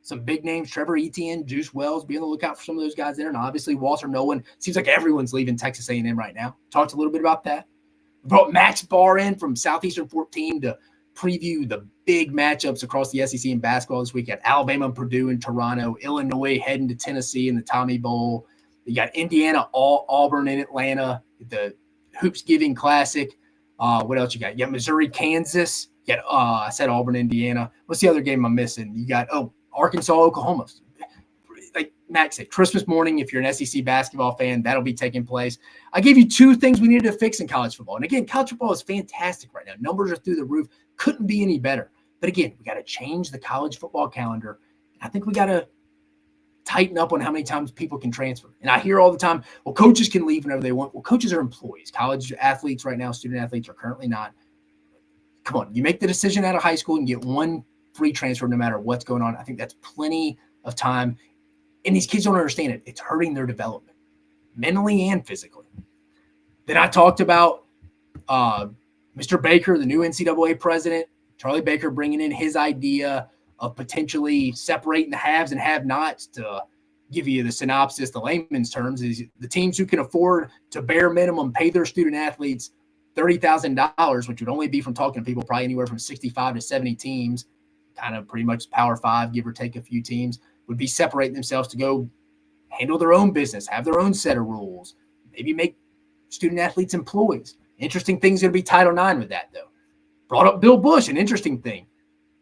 Some big names, Trevor Etienne, Juice Wells, be on the lookout for some of those guys there. And obviously Walter Nolan. Seems like everyone's leaving Texas A&M right now. Talked a little bit about that. We brought Max Barr in from Southeastern 14 to preview the big matchups across the SEC in basketball this weekend. Alabama and Purdue in Toronto, Illinois heading to Tennessee in the Tommy Bowl. You got Indiana, Auburn in Atlanta, the Hoops Giving Classic. What else you got? You got Missouri, Kansas. You got, I said Auburn, Indiana. What's the other game I'm missing? You got, Arkansas, Oklahoma. Like Max said, Christmas morning, if you're an SEC basketball fan, that'll be taking place. I gave you 2 things we needed to fix in college football. And again, college football is fantastic right now. Numbers are through the roof. Couldn't be any better. But again, we got to change the college football calendar. I think we got to tighten up on how many times people can transfer. And I hear all the time, well, coaches can leave whenever they want. Well, coaches are employees. College athletes right now, student athletes are currently not. Come on, you make the decision out of high school and get 1 free transfer no matter what's going on. I think that's plenty of time. And these kids don't understand it. It's hurting their development, mentally and physically. Then I talked about Mr. Baker, the new NCAA president, Charlie Baker, bringing in his idea of potentially separating the haves and have-nots. To give you the synopsis, the layman's terms, is the teams who can afford to bare minimum pay their student athletes $30,000, which would only be from talking to people, probably anywhere from 65 to 70 teams, kind of pretty much Power 5, give or take a few teams, would be separating themselves to go handle their own business, have their own set of rules, maybe make student athletes employees. Interesting thing's going to be Title IX with that, though. Brought up Bill Bush, an interesting thing.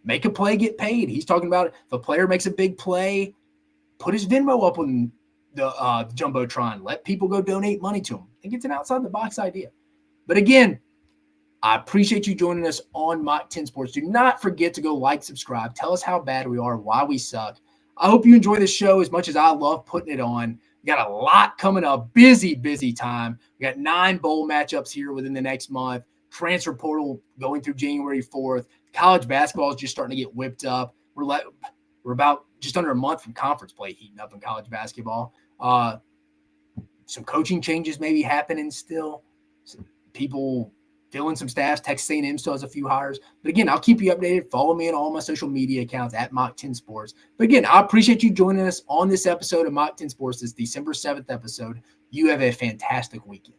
Make a play, get paid. He's talking about if a player makes a big play, put his Venmo up on the Jumbotron. Let people go donate money to him. I think it's an outside-the-box idea. But again, I appreciate you joining us on Mach 10 Sports. Do not forget to go like, subscribe. Tell us how bad we are, why we suck. I hope you enjoy this show as much as I love putting it on. We got a lot coming up. Busy time. We got 9 bowl matchups here within the next month. Transfer portal going through January 4th. College basketball is just starting to get whipped up. We're about just under a month from conference play heating up in college basketball. Some coaching changes maybe happening still. Some people filling some staffs. Texas A&M still has a few hires. But again, I'll keep you updated. Follow me on all my social media accounts at Mach 10 Sports. But again, I appreciate you joining us on this episode of Mach 10 Sports, this December 7th episode. You have a fantastic weekend.